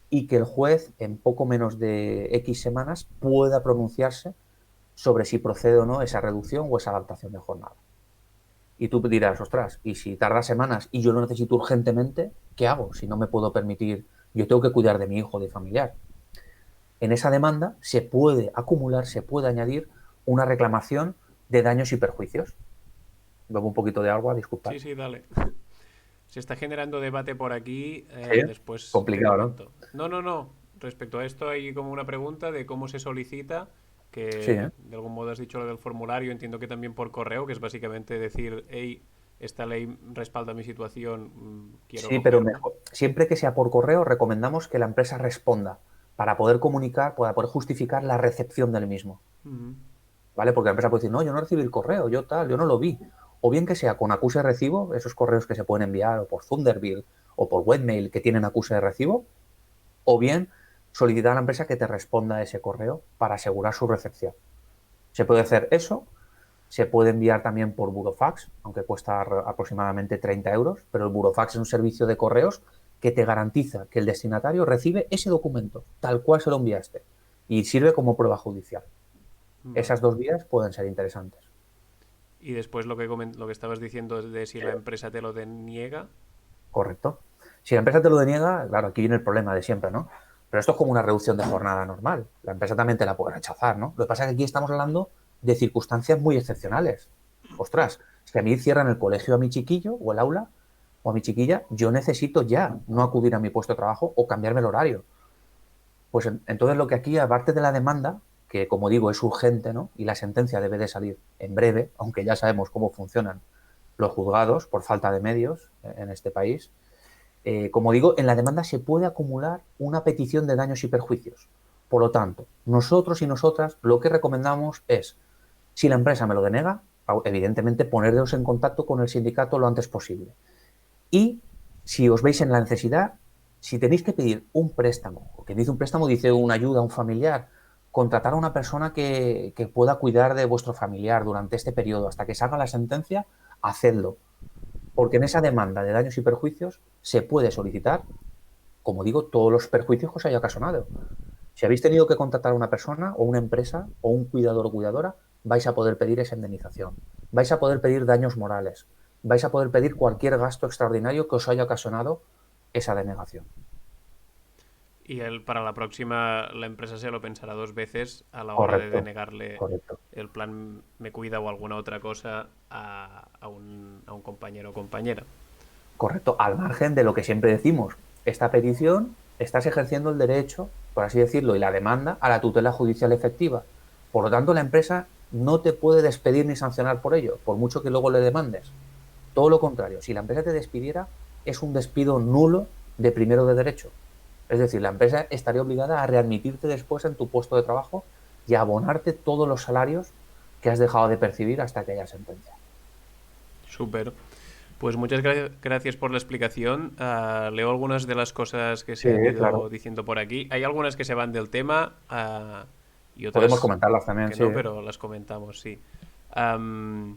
y que el juez, en poco menos de X semanas, pueda pronunciarse sobre si procede o no esa reducción o esa adaptación de jornada. Y tú dirás, ostras, y si tarda semanas y yo lo necesito urgentemente, ¿qué hago? Si no me puedo permitir, yo tengo que cuidar de mi hijo, de familiar. En esa demanda se puede acumular, se puede añadir una reclamación de daños y perjuicios. Bebo un poquito de agua, disculpad. Sí, sí, dale. Se está generando debate por aquí, Sí, después te complicado, ¿no? comento. No, no, no. Respecto a esto hay como una pregunta de cómo se solicita, Sí, que de algún modo has dicho lo del formulario, entiendo que también por correo, que es básicamente decir, hey, esta ley respalda mi situación, quiero sí, pero cogerlo. mejor. Siempre que sea por correo, recomendamos que la empresa responda para poder comunicar, para poder justificar la recepción del mismo. Ujú. ¿Vale? Porque la empresa puede decir, no, yo no recibí el correo, yo tal, yo no lo vi. O bien que sea con acuse de recibo, esos correos que se pueden enviar o por Thunderbird o por webmail que tienen acuse de recibo, o bien solicitar a la empresa que te responda a ese correo para asegurar su recepción. Se puede hacer eso, se puede enviar también por Burofax, aunque cuesta aproximadamente 30 euros, pero el Burofax es un servicio de correos que te garantiza que el destinatario recibe ese documento, tal cual se lo enviaste, y sirve como prueba judicial. Vale. Esas dos vías pueden ser interesantes. Y después lo que estabas diciendo de si la empresa te lo deniega. Correcto. Si la empresa te lo deniega, claro, aquí viene el problema de siempre, ¿no? Pero esto es como una reducción de jornada normal. La empresa también te la puede rechazar, ¿no? Lo que pasa es que aquí estamos hablando de circunstancias muy excepcionales. Ostras, si a mí cierran el colegio a mi chiquillo o el aula o a mi chiquilla, yo necesito ya no acudir a mi puesto de trabajo o cambiarme el horario. Pues entonces lo que aquí, aparte de la demanda, que como digo es urgente, ¿no? Y la sentencia debe de salir en breve, aunque ya sabemos cómo funcionan los juzgados por falta de medios en este país, como digo, en la demanda se puede acumular una petición de daños y perjuicios. Por lo tanto, nosotros y nosotras lo que recomendamos es, si la empresa me lo denega, evidentemente poneros en contacto con el sindicato lo antes posible. Y si os veis en la necesidad, si tenéis que pedir un préstamo, o que dice un préstamo, dice una ayuda a un familiar, contratar a una persona que pueda cuidar de vuestro familiar durante este periodo hasta que salga la sentencia, hacedlo. Porque en esa demanda de daños y perjuicios se puede solicitar, como digo, todos los perjuicios que os haya ocasionado. Si habéis tenido que contratar a una persona o una empresa o un cuidador o cuidadora, vais a poder pedir esa indemnización. Vais a poder pedir daños morales. Vais a poder pedir cualquier gasto extraordinario que os haya ocasionado esa denegación. Y para la próxima la empresa se lo pensará dos veces a la hora de Correcto, denegarle correcto. el plan Me Cuida o alguna otra cosa a un compañero o compañera. Correcto, al margen de lo que siempre decimos, esta petición estás ejerciendo el derecho, por así decirlo, y la demanda a la tutela judicial efectiva. Por lo tanto, la empresa no te puede despedir ni sancionar por ello, por mucho que luego le demandes. Todo lo contrario, si la empresa te despidiera, es un despido nulo de primero de derecho. Es decir, la empresa estaría obligada a readmitirte después en tu puesto de trabajo y a abonarte todos los salarios que has dejado de percibir hasta que haya sentencia. Súper. Pues muchas gracias por la explicación. Leo algunas de las cosas que Sí, se han ido claro. diciendo por aquí. Hay algunas que se van del tema y Podemos otras comentarlas también, que sí. no, pero las comentamos, sí. Am,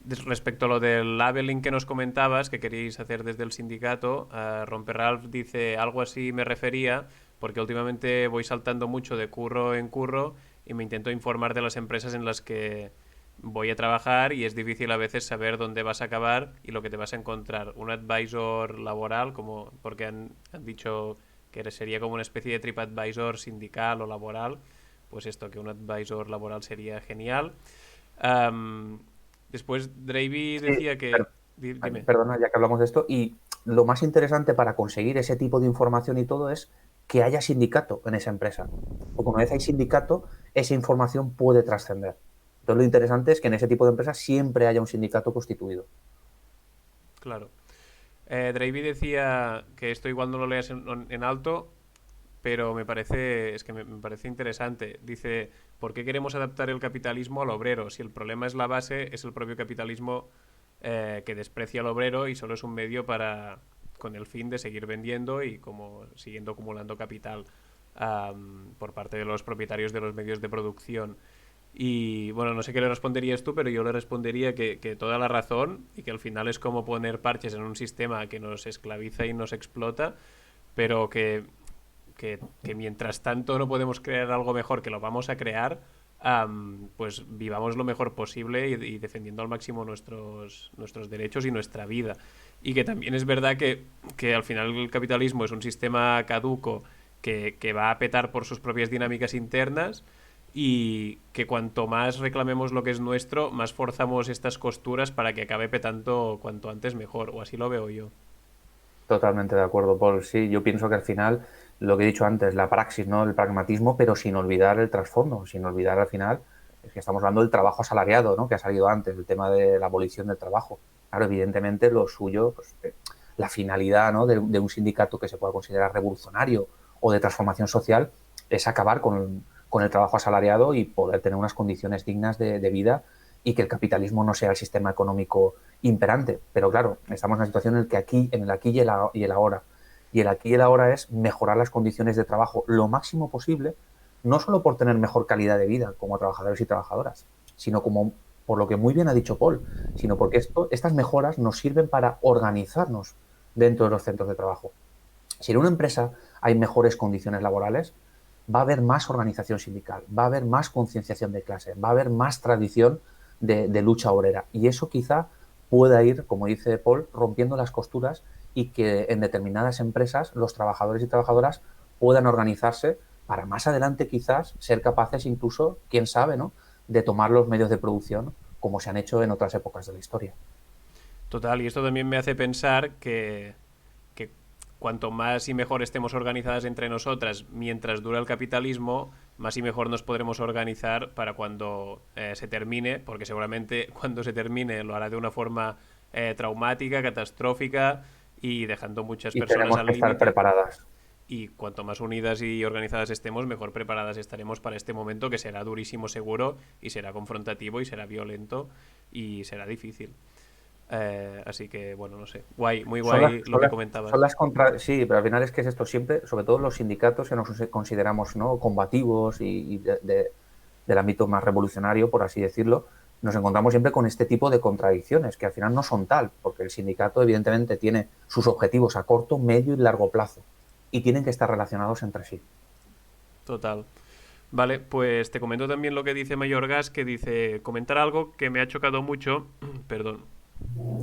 Respecto a lo del labeling que nos comentabas, que queréis hacer desde el sindicato, Romperralf dice algo así me refería, porque últimamente voy saltando mucho de curro en curro y me intento informar de las empresas en las que voy a trabajar y es difícil a veces saber dónde vas a acabar y lo que te vas a encontrar. Un advisor laboral, como porque han dicho que sería como una especie de TripAdvisor sindical o laboral, pues esto, que un advisor laboral sería genial. Am, Después Dravy Sí, decía que... Dime. perdona, ya que hablamos de esto, y lo más interesante para conseguir ese tipo de información y todo es que haya sindicato en esa empresa. Porque una vez hay sindicato, esa información puede trascender. Entonces lo interesante es que en ese tipo de empresas siempre haya un sindicato constituido. Claro. Dravy decía que esto igual no lo leas en alto, pero me parece interesante. Dice, ¿por qué queremos adaptar el capitalismo al obrero? Si el problema es la base, es el propio capitalismo que desprecia al obrero y solo es un medio para con el fin de seguir vendiendo y como siguiendo acumulando capital por parte de los propietarios de los medios de producción. Y bueno, no sé qué le responderías tú, pero yo le respondería que toda la razón y que al final es como poner parches en un sistema que nos esclaviza y nos explota, pero que mientras tanto no podemos crear algo mejor, que lo vamos a crear, pues vivamos lo mejor posible y defendiendo al máximo nuestros derechos y nuestra vida. Y que también es verdad que al final el capitalismo es un sistema caduco que va a petar por sus propias dinámicas internas y que cuanto más reclamemos lo que es nuestro, más forzamos estas costuras para que acabe petando cuanto antes mejor, o así lo veo yo. Totalmente de acuerdo, Paul. Sí, yo pienso que al final, lo que he dicho antes, la praxis, ¿no? El pragmatismo, pero sin olvidar el trasfondo, sin olvidar al final, es que estamos hablando del trabajo asalariado, ¿no? Que ha salido antes, el tema de la abolición del trabajo. Claro, evidentemente lo suyo, pues, la finalidad, ¿no? De un sindicato que se pueda considerar revolucionario o de transformación social es acabar con el trabajo asalariado y poder tener unas condiciones dignas de vida y que el capitalismo no sea el sistema económico imperante. Pero claro, estamos en una situación en el aquí y el ahora. Y el aquí y el ahora es mejorar las condiciones de trabajo lo máximo posible, no solo por tener mejor calidad de vida como trabajadores y trabajadoras, sino como, por lo que muy bien ha dicho Paul, sino porque estas mejoras nos sirven para organizarnos dentro de los centros de trabajo. Si en una empresa hay mejores condiciones laborales, va a haber más organización sindical, va a haber más concienciación de clase, va a haber más tradición de lucha obrera. Y eso quizá pueda ir, como dice Paul, rompiendo las costuras y que en determinadas empresas los trabajadores y trabajadoras puedan organizarse para más adelante quizás ser capaces incluso, quién sabe, ¿no?, de tomar los medios de producción como se han hecho en otras épocas de la historia. Total, y esto también me hace pensar que cuanto más y mejor estemos organizadas entre nosotras mientras dura el capitalismo, más y mejor nos podremos organizar para cuando se termine, porque seguramente cuando se termine lo hará de una forma traumática, catastrófica y dejando muchas Y personas tenemos al que estar límite. preparadas. Y cuanto más unidas y organizadas estemos, mejor preparadas estaremos para este momento que será durísimo seguro y será confrontativo y será violento y será difícil. Así que, bueno, no sé. Guay, muy Son las, guay lo son que las, son comentabas. las contra... Sí, pero al final es que es esto siempre, sobre todo los sindicatos que nos consideramos, ¿no?, combativos y del ámbito más revolucionario, por así decirlo, nos encontramos siempre con este tipo de contradicciones, que al final no son tal, porque el sindicato evidentemente tiene sus objetivos a corto, medio y largo plazo, y tienen que estar relacionados entre sí. Total. Vale, pues te comento también lo que dice Mayorgas, que dice comentar algo que me ha chocado mucho, perdón,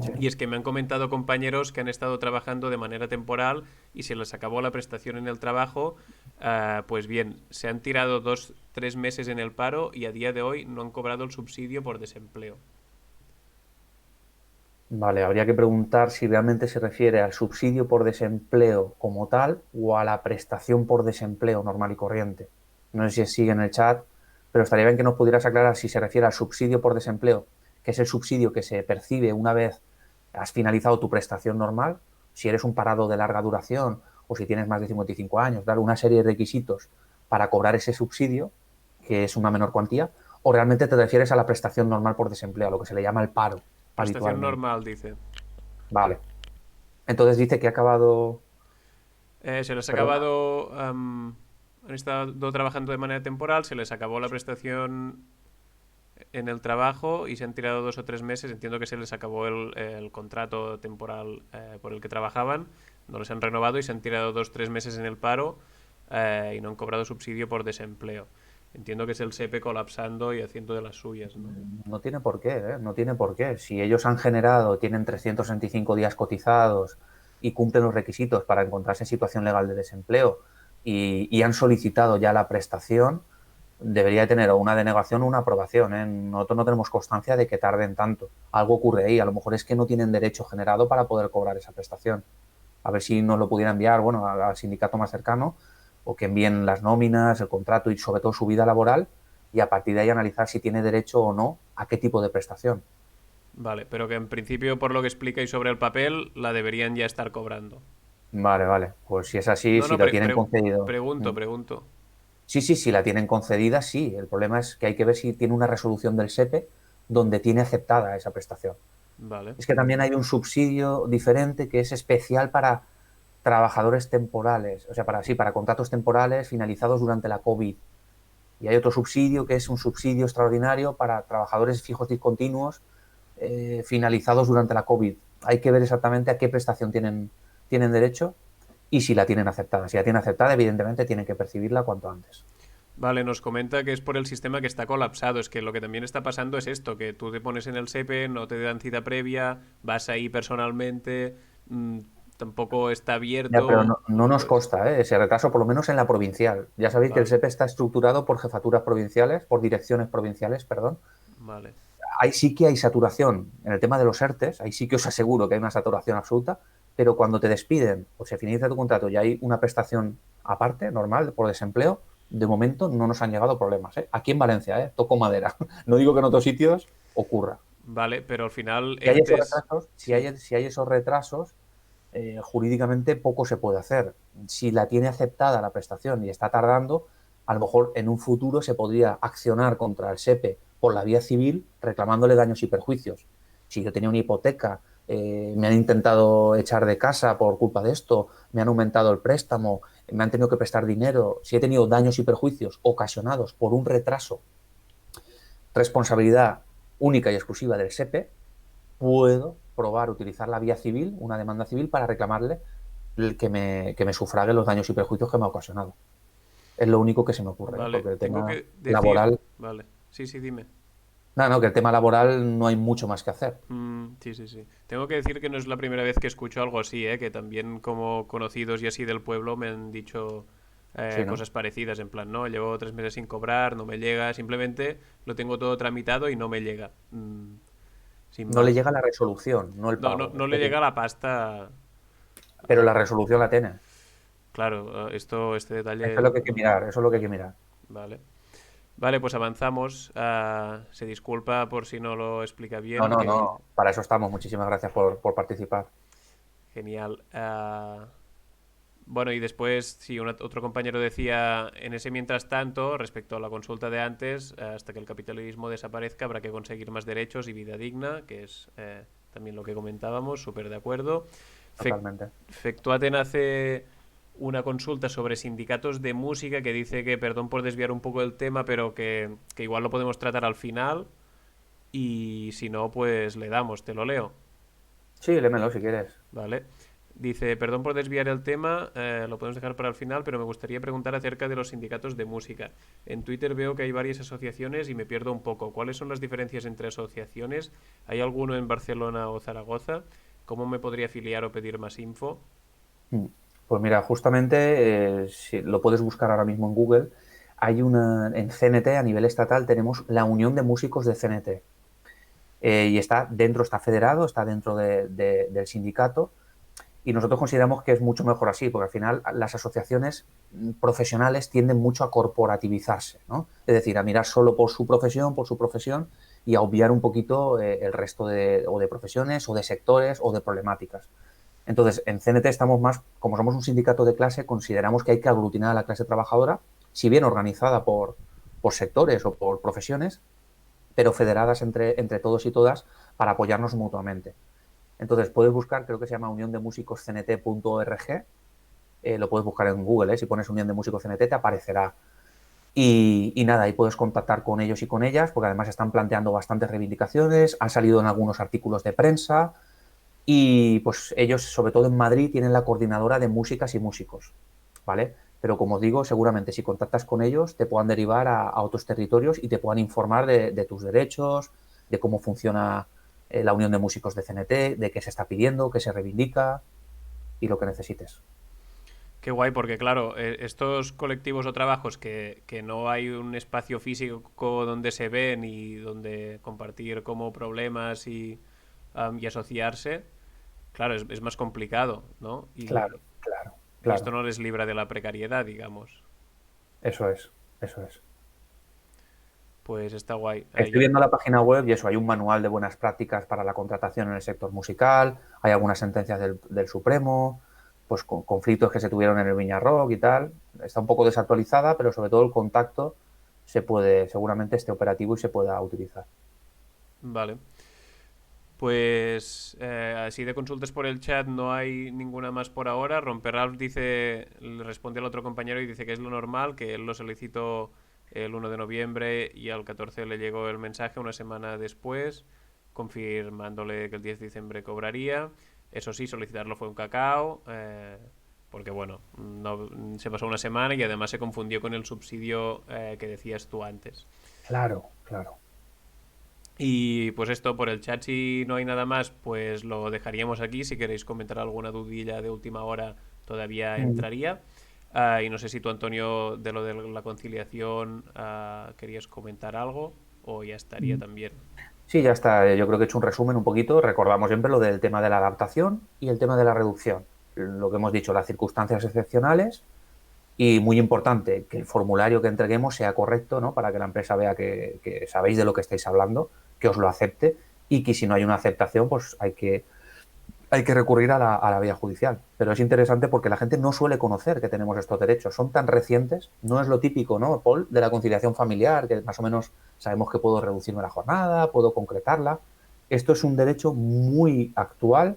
Sí. y es que me han comentado compañeros que han estado trabajando de manera temporal y se les acabó la prestación en el trabajo. Pues bien, se han tirado 2, 3 meses en el paro y a día de hoy no han cobrado el subsidio por desempleo. Vale, habría que preguntar si realmente se refiere al subsidio por desempleo como tal o a la prestación por desempleo normal y corriente. No sé si sigue en el chat, pero estaría bien que nos pudieras aclarar si se refiere al subsidio por desempleo, que es el subsidio que se percibe una vez has finalizado tu prestación normal, si eres un parado de larga duración o si tienes más de 55 años, dar una serie de requisitos para cobrar ese subsidio, que es una menor cuantía, o realmente te refieres a la prestación normal por desempleo, a lo que se le llama el paro Prestación habitualmente. normal, dice. Vale. Entonces dice que ha acabado. Se les ha Perdona. acabado. Han estado trabajando de manera temporal, se les acabó la prestación en el trabajo y se han tirado 2 o 3 meses. Entiendo que se les acabó el contrato temporal por el que trabajaban, no les han renovado y se han tirado 2 o 3 meses en el paro y no han cobrado subsidio por desempleo. entiendo que es el SEPE colapsando y haciendo de las suyas, ¿no? No tiene por qué, ¿eh? No tiene por qué. Si ellos han generado, tienen 365 días cotizados y cumplen los requisitos para encontrarse en situación legal de desempleo y han solicitado ya la prestación, debería tener o una denegación o una aprobación, ¿eh? Nosotros no tenemos constancia de que tarden tanto. Algo ocurre ahí. A lo mejor es que no tienen derecho generado para poder cobrar esa prestación. A ver si nos lo pudiera enviar, bueno, al sindicato más cercano, o que envíen las nóminas, el contrato y sobre todo su vida laboral, y a partir de ahí analizar si tiene derecho o no a qué tipo de prestación. Vale, pero que en principio, por lo que explicáis sobre el papel, la deberían ya estar cobrando. Vale, vale. Pues si es así, No, si no, lo tienen concedido. pregunto. Sí, sí, si la tienen concedida, sí. El problema es que hay que ver si tiene una resolución del SEPE donde tiene aceptada esa prestación. Vale, Es que también hay un subsidio diferente que es especial para trabajadores temporales, o sea, para contratos temporales finalizados durante la COVID. Y hay otro subsidio que es un subsidio extraordinario para trabajadores fijos discontinuos finalizados durante la COVID. Hay que ver exactamente a qué prestación tienen derecho y si la tienen aceptada. Si la tienen aceptada, evidentemente tienen que percibirla cuanto antes. vale, nos comenta que es por el sistema que está colapsado. Es que lo que también está pasando es esto, que tú te pones en el SEPE, no te dan cita previa, vas ahí personalmente, tampoco está Ya, pero abierto, no nos pues consta ese retraso, por lo menos en la provincial. Ya sabéis que el vale, SEPE está estructurado por jefaturas provinciales, por direcciones provinciales, perdón. vale, Ahí sí que hay saturación en el tema de los ERTES, ahí sí que os aseguro que hay una saturación absoluta, pero cuando te despiden o se finaliza tu contrato y hay una prestación aparte, normal, por desempleo, de momento no nos han llegado problemas. ¿Eh? Aquí en Valencia, toco madera. No digo que en otros sitios ocurra. vale, pero al final Si hay esos ERTES, retrasos, sí, si hay esos retrasos jurídicamente poco se puede hacer. Si la tiene aceptada la prestación y está tardando, a lo mejor en un futuro se podría accionar contra el SEPE por la vía civil reclamándole daños y perjuicios. Si yo tenía una hipoteca, me han intentado echar de casa por culpa de esto, me han aumentado el préstamo, me han tenido que prestar dinero, si he tenido daños y perjuicios ocasionados por un retraso, responsabilidad única y exclusiva del SEPE, puedo probar utilizar la vía civil, una demanda civil, para reclamarle que me sufrague los daños y perjuicios que me ha ocasionado. Es lo único que se me ocurre, ¿eh? vale, Porque el tengo tema que decir, laboral, vale, sí, sí, dime. no, no, que el tema laboral no hay mucho más que hacer. Sí, sí, sí. Tengo que decir que no es la primera vez que escucho algo así, ¿eh? Que también como conocidos y así del pueblo me han dicho Sí, ¿no? cosas parecidas, en plan, no, llevo 3 meses sin cobrar, no me llega, simplemente lo tengo todo tramitado y no me llega, sin No le más. llega la resolución, no el No, no, pago. no le llega la pasta, Pero la resolución la tiene. claro, este Eso detalle es lo que hay que no. mirar, eso es lo que hay que mirar. Vale. Vale, pues avanzamos. Se disculpa por si no lo explica No, bien, no, que no. Para eso estamos. Muchísimas gracias por participar. genial. Bueno, y después, sí, otro compañero decía, en ese mientras tanto, respecto a la consulta de antes, hasta que el capitalismo desaparezca, habrá que conseguir más derechos y vida digna, que es también lo que comentábamos, súper de acuerdo. Totalmente. Fectuaten hace una consulta sobre sindicatos de música que dice que, perdón por desviar un poco el tema, pero que igual lo podemos tratar al final y si no, pues le damos, te lo leo. Sí, lémelo si quieres. ¿Vale? Dice, perdón por desviar el tema, lo podemos dejar para el final, pero me gustaría preguntar acerca de los sindicatos de música. En Twitter veo que hay varias asociaciones y me pierdo un poco. ¿Cuáles son las diferencias entre asociaciones? ¿Hay alguno en Barcelona o Zaragoza? ¿Cómo me podría afiliar o pedir más info? Mm. Pues mira, justamente si lo puedes buscar ahora mismo en Google. Hay en CNT a nivel estatal tenemos la Unión de Músicos de CNT. Y está federado, está dentro del sindicato, y nosotros consideramos que es mucho mejor así, porque al final las asociaciones profesionales tienden mucho a corporativizarse, ¿no? Es decir, a mirar solo por su profesión y a obviar un poquito el resto o de profesiones o de sectores o de problemáticas. Entonces, en CNT estamos más, como somos un sindicato de clase, consideramos que hay que aglutinar a la clase trabajadora, si bien organizada por sectores o por profesiones, pero federadas entre todos y todas para apoyarnos mutuamente. Entonces, puedes buscar, creo que se llama uniondemusicoscnt.org, lo puedes buscar en Google, si pones Unión de Músicos CNT te aparecerá. Y nada, ahí puedes contactar con ellos y con ellas, porque además están planteando bastantes reivindicaciones, han salido en algunos artículos de prensa, y pues ellos, sobre todo en Madrid, tienen la coordinadora de músicas y músicos, ¿vale? Pero como os digo, seguramente si contactas con ellos te puedan derivar a otros territorios y te puedan informar de tus derechos, de cómo funciona la Unión de Músicos de CNT, de qué se está pidiendo, qué se reivindica y lo que necesites. Qué guay, porque claro, estos colectivos o trabajos que no hay un espacio físico donde se ven y donde compartir como problemas y asociarse, claro, es más complicado, ¿no? Claro, claro, Y esto claro. no les libra de la precariedad, digamos. Eso es, eso es. Pues está guay. Estoy viendo la página web y eso, hay un manual de buenas prácticas para la contratación en el sector musical, hay algunas sentencias del Supremo, pues con conflictos que se tuvieron en el Viña Rock y tal. Está un poco desactualizada, pero sobre todo el contacto se puede, seguramente esté operativo y se pueda utilizar. Vale. Pues así de consultas por el chat no hay ninguna más por ahora. Romperralph dice, le responde al otro compañero y dice que es lo normal, que él lo solicitó el 1 de noviembre y al 14 le llegó el mensaje una semana después, confirmándole que el 10 de diciembre cobraría. Eso sí, solicitarlo fue un cacao, porque bueno, no, se pasó una semana y además se confundió con el subsidio que decías tú antes. Claro, claro. Y pues esto, por el chat, si no hay nada más, pues lo dejaríamos aquí. Si queréis comentar alguna dudilla de última hora, todavía Mm. entraría. Y no sé si tú, Antonio, de lo de la conciliación, querías comentar algo o ya estaría también. Sí, ya está. Yo creo que he hecho un resumen un poquito. Recordamos siempre lo del tema de la adaptación y el tema de la reducción. Lo que hemos dicho, las circunstancias excepcionales. Y muy importante, que el formulario que entreguemos sea correcto, ¿no? Para que la empresa vea que sabéis de lo que estáis hablando, que os lo acepte y que si no hay una aceptación, pues hay que recurrir a la vía judicial. Pero es interesante porque la gente no suele conocer que tenemos estos derechos. Son tan recientes, no es lo típico, ¿no, Paul? De la conciliación familiar, que más o menos sabemos que puedo reducirme la jornada, puedo concretarla. Esto es un derecho muy actual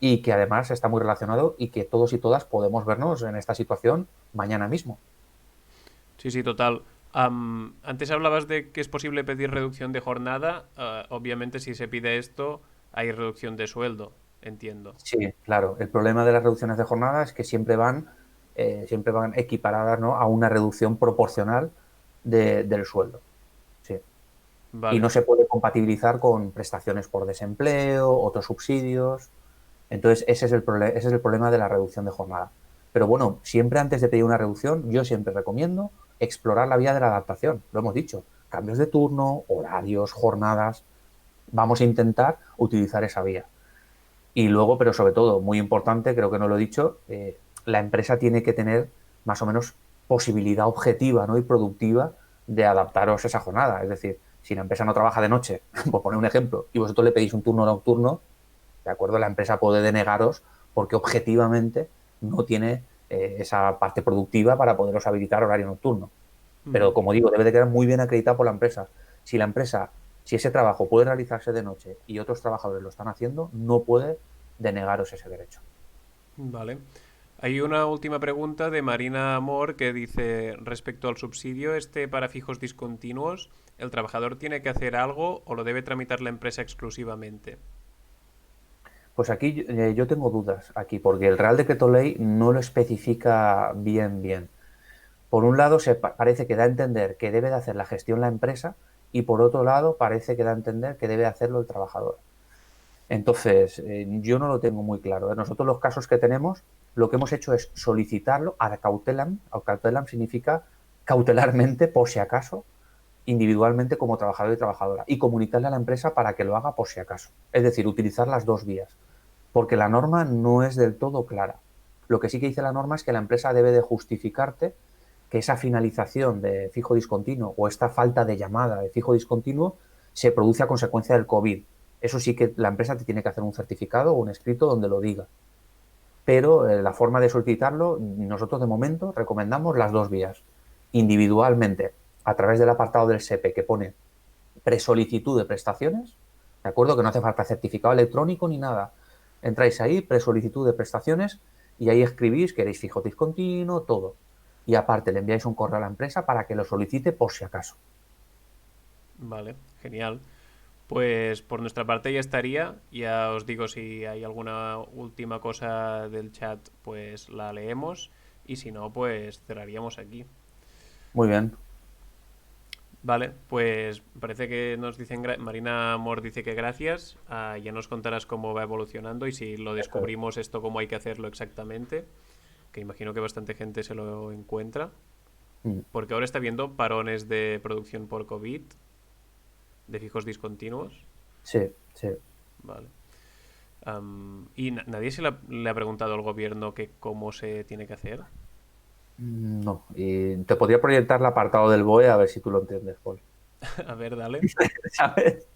y que además está muy relacionado y que todos y todas podemos vernos en esta situación mañana mismo. Sí, sí, total. Antes hablabas de que es posible pedir reducción de jornada. Obviamente, si se pide esto, hay reducción de sueldo, entiendo. Sí, claro. El problema de las reducciones de jornada es que siempre van equiparadas, ¿no? A una reducción proporcional del sueldo. Sí. Y Vale. no se puede compatibilizar con prestaciones por desempleo, otros subsidios. Entonces, ese es el problema de la reducción de jornada. Pero bueno, siempre antes de pedir una reducción, yo siempre recomiendo explorar la vía de la adaptación. Lo hemos dicho, cambios de turno, horarios, jornadas. Vamos a intentar utilizar esa vía. Y luego, pero sobre todo, muy importante, creo que no lo he dicho, la empresa tiene que tener más o menos posibilidad objetiva, ¿no? Y productiva de adaptaros a esa jornada. Es decir, si la empresa no trabaja de noche, por poner un ejemplo, y vosotros le pedís un turno nocturno, ¿de acuerdo? La empresa puede denegaros porque objetivamente no tiene esa parte productiva para poderos habilitar horario nocturno. Pero Ujú. como digo, debe de quedar muy bien acreditado por la empresa. Si la empresa, si ese trabajo puede realizarse de noche y otros trabajadores lo están haciendo, no puede denegaros ese derecho. Vale. Hay una última pregunta de Marina Amor que dice, respecto al subsidio este para fijos discontinuos, ¿el trabajador tiene que hacer algo o lo debe tramitar la empresa exclusivamente? Pues aquí yo tengo dudas aquí, porque el Real Decreto Ley no lo especifica bien. Por un lado, parece que da a entender que debe de hacer la gestión la empresa y por otro lado, parece que da a entender que debe hacerlo el trabajador. Entonces, yo no lo tengo muy claro. Nosotros los casos que tenemos, lo que hemos hecho es solicitarlo ad cautelam. Ad cautelam significa cautelarmente, por si acaso, individualmente como trabajador y trabajadora, y comunicarle a la empresa para que lo haga por si acaso. Es decir, utilizar las dos vías, porque la norma no es del todo clara. Lo que sí que dice la norma es que la empresa debe de justificarte que esa finalización de fijo discontinuo o esta falta de llamada de fijo discontinuo se produce a consecuencia del COVID. Eso sí que la empresa te tiene que hacer un certificado o un escrito donde lo diga. Pero la forma de solicitarlo, nosotros de momento recomendamos las dos vías. Individualmente, a través del apartado del SEPE que pone presolicitud de prestaciones, ¿de acuerdo? Que no hace falta certificado electrónico ni nada. Entráis ahí, presolicitud de prestaciones, y ahí escribís que queréis fijo discontinuo, todo. Y aparte le enviáis un correo a la empresa para que lo solicite por si acaso. Vale, genial. Pues por nuestra parte ya estaría. Ya os digo si hay alguna última cosa del chat, pues la leemos. y si no, pues cerraríamos aquí. Muy bien. Vale, pues parece que nos dicen, Marina Amor dice que gracias, ya nos contarás cómo va evolucionando y si lo Eso es. descubrimos esto, cómo hay que hacerlo exactamente, que imagino que bastante gente se lo encuentra, Mm. porque ahora está viendo parones de producción por COVID, de fijos discontinuos. Sí, sí. Vale. ¿Y nadie le ha preguntado al gobierno que cómo se tiene que hacer? No. Y te podría proyectar el apartado del BOE a ver si tú lo entiendes, Paul. A ver, dale. ¿Sabes?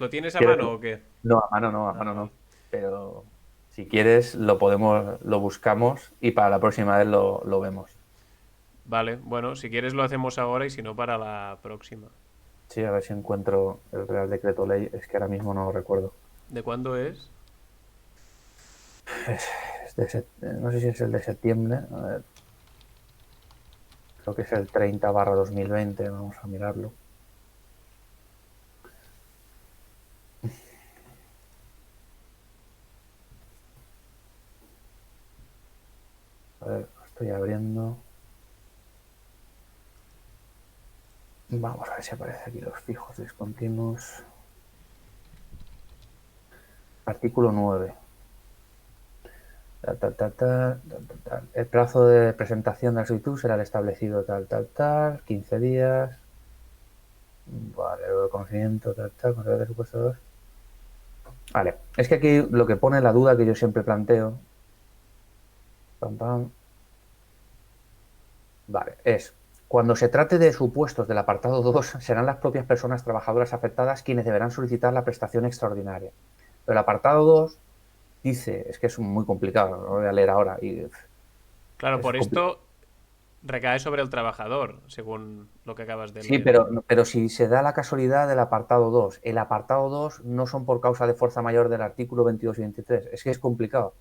¿Lo tienes a ¿Quieres? mano o qué? No, a mano no, a Ah, mano vale. no. Pero si quieres, lo buscamos y para la próxima vez lo vemos. Vale, bueno, si quieres lo hacemos ahora y si no para la próxima. Sí, a ver si encuentro el Real Decreto Ley. Es que ahora mismo no lo recuerdo. ¿De cuándo es? No sé si es el de septiembre. A ver, creo que es el 30/2020. Vamos a mirarlo. A ver, lo estoy abriendo. Vamos a ver si aparece aquí los fijos discontinuos. Artículo 9. El plazo de presentación de la solicitud será el establecido 15 días. Vale, el conocimiento, control de supuestos. Vale, es que aquí lo que pone la duda que yo siempre planteo, pam, pam, vale, es cuando se trate de supuestos del apartado 2 serán las propias personas trabajadoras afectadas quienes deberán solicitar la prestación extraordinaria. Pero el apartado 2 dice, es que es muy complicado, no lo voy a leer ahora, y Claro, es por complicado. esto recae sobre el trabajador, según lo que acabas de Sí, leer. pero si se da la casualidad del apartado 2, el apartado 2 no son por causa de fuerza mayor del artículo 22 y 23, es que es complicado.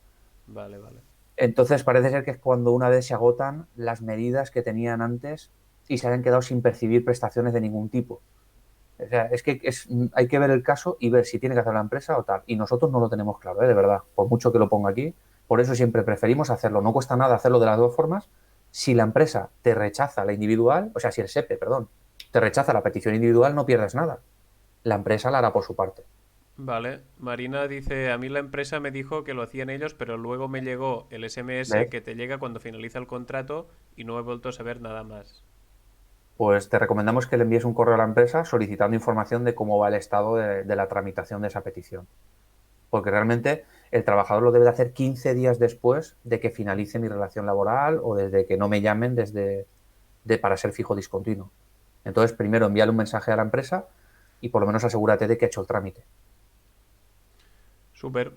Vale, vale. Entonces parece ser que es cuando una vez se agotan las medidas que tenían antes y se hayan quedado sin percibir prestaciones de ningún tipo. O sea, es que hay que ver el caso y ver si tiene que hacer la empresa o tal. Y nosotros no lo tenemos claro, de verdad, por mucho que lo ponga aquí. Por eso siempre preferimos hacerlo. No cuesta nada hacerlo de las dos formas. Si la empresa te rechaza la individual, o sea, si el SEPE, perdón, te rechaza la petición individual, no pierdes nada. La empresa la hará por su parte. Vale, Marina dice, a mí la empresa me dijo que lo hacían ellos, pero luego me llegó el SMS ¿Ves? que te llega cuando finaliza el contrato y no he vuelto a saber nada más. Pues te recomendamos que le envíes un correo a la empresa solicitando información de cómo va el estado de la tramitación de esa petición. Porque realmente el trabajador lo debe de hacer 15 días después de que finalice mi relación laboral o desde que no me llamen para ser fijo discontinuo. Entonces, primero envíale un mensaje a la empresa y por lo menos asegúrate de que ha hecho el trámite. Súper.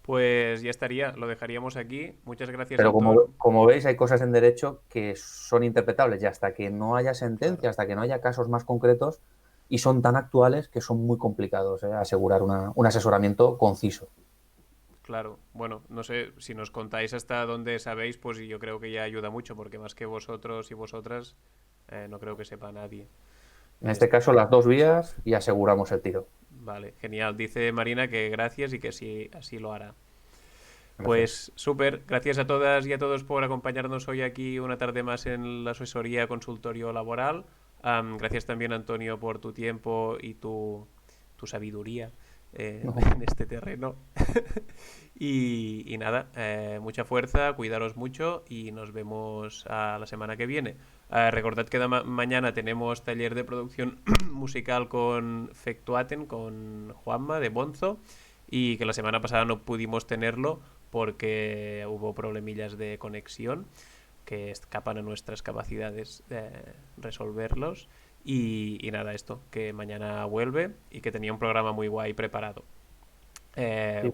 Pues ya estaría, lo dejaríamos aquí. Muchas gracias, Pero Antón. como veis, hay cosas en derecho que son interpretables y hasta que no haya Claro, sentencia, hasta que no haya casos más concretos y son tan actuales que son muy complicados asegurar un asesoramiento conciso. claro. Bueno, no sé, si nos contáis hasta dónde sabéis, pues yo creo que ya ayuda mucho, porque más que vosotros y vosotras, no creo que sepa nadie. En de este esto. caso, las dos vías y aseguramos el tiro. Vale, genial. Dice Marina que gracias y que sí, así lo hará. Gracias. Pues súper, gracias a todas y a todos por acompañarnos hoy aquí una tarde más en la asesoría consultorio laboral. Gracias también, Antonio, por tu tiempo y tu sabiduría No, en este terreno. Y nada, mucha fuerza, cuidaros mucho y nos vemos a la semana que viene. Recordad que mañana tenemos taller de producción musical con Fectuaten, con Juanma de Bonzo, y que la semana pasada no pudimos tenerlo porque hubo problemillas de conexión que escapan a nuestras capacidades de resolverlos. Y nada, esto, que mañana vuelve y que tenía un programa muy guay preparado. sí.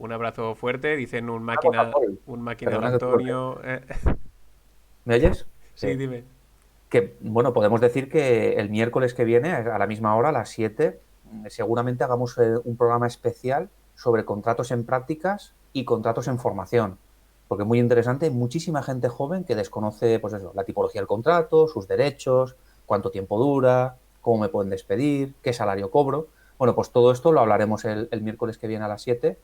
Un abrazo fuerte, dicen Una cosa, Paul, un máquina de perdona que te corte. Antonio. ¿Me oyes? Sí, dime. Bueno, podemos decir que el miércoles que viene, a la misma hora, a las 7, seguramente hagamos un programa especial sobre contratos en prácticas y contratos en formación. Porque es muy interesante, hay muchísima gente joven que desconoce, pues eso, la tipología del contrato, sus derechos, cuánto tiempo dura, cómo me pueden despedir, qué salario cobro. Bueno, pues todo esto lo hablaremos el miércoles que viene a las 7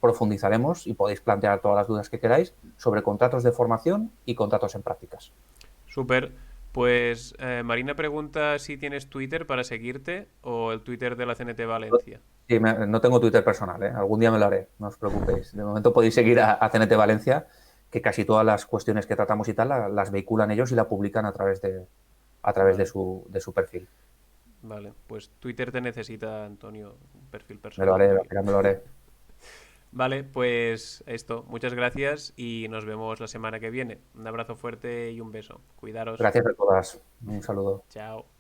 profundizaremos y podéis plantear todas las dudas que queráis sobre contratos de formación y contratos en prácticas. Súper. Pues Marina pregunta si tienes Twitter para seguirte o el Twitter de la CNT Valencia. Sí, no tengo Twitter personal, ¿eh? Algún día me lo haré, no os preocupéis. De momento podéis seguir a CNT Valencia, que casi todas las cuestiones que tratamos y tal las vehiculan ellos y la publican a través Vale, de su perfil. vale. Pues Twitter te necesita, Antonio, un perfil Me lo personal haré, muy bien. ya me lo haré. Vale, pues esto. Muchas gracias y nos vemos la semana que viene. Un abrazo fuerte y un beso. Cuidaros. Gracias a todas. Un saludo. Chao.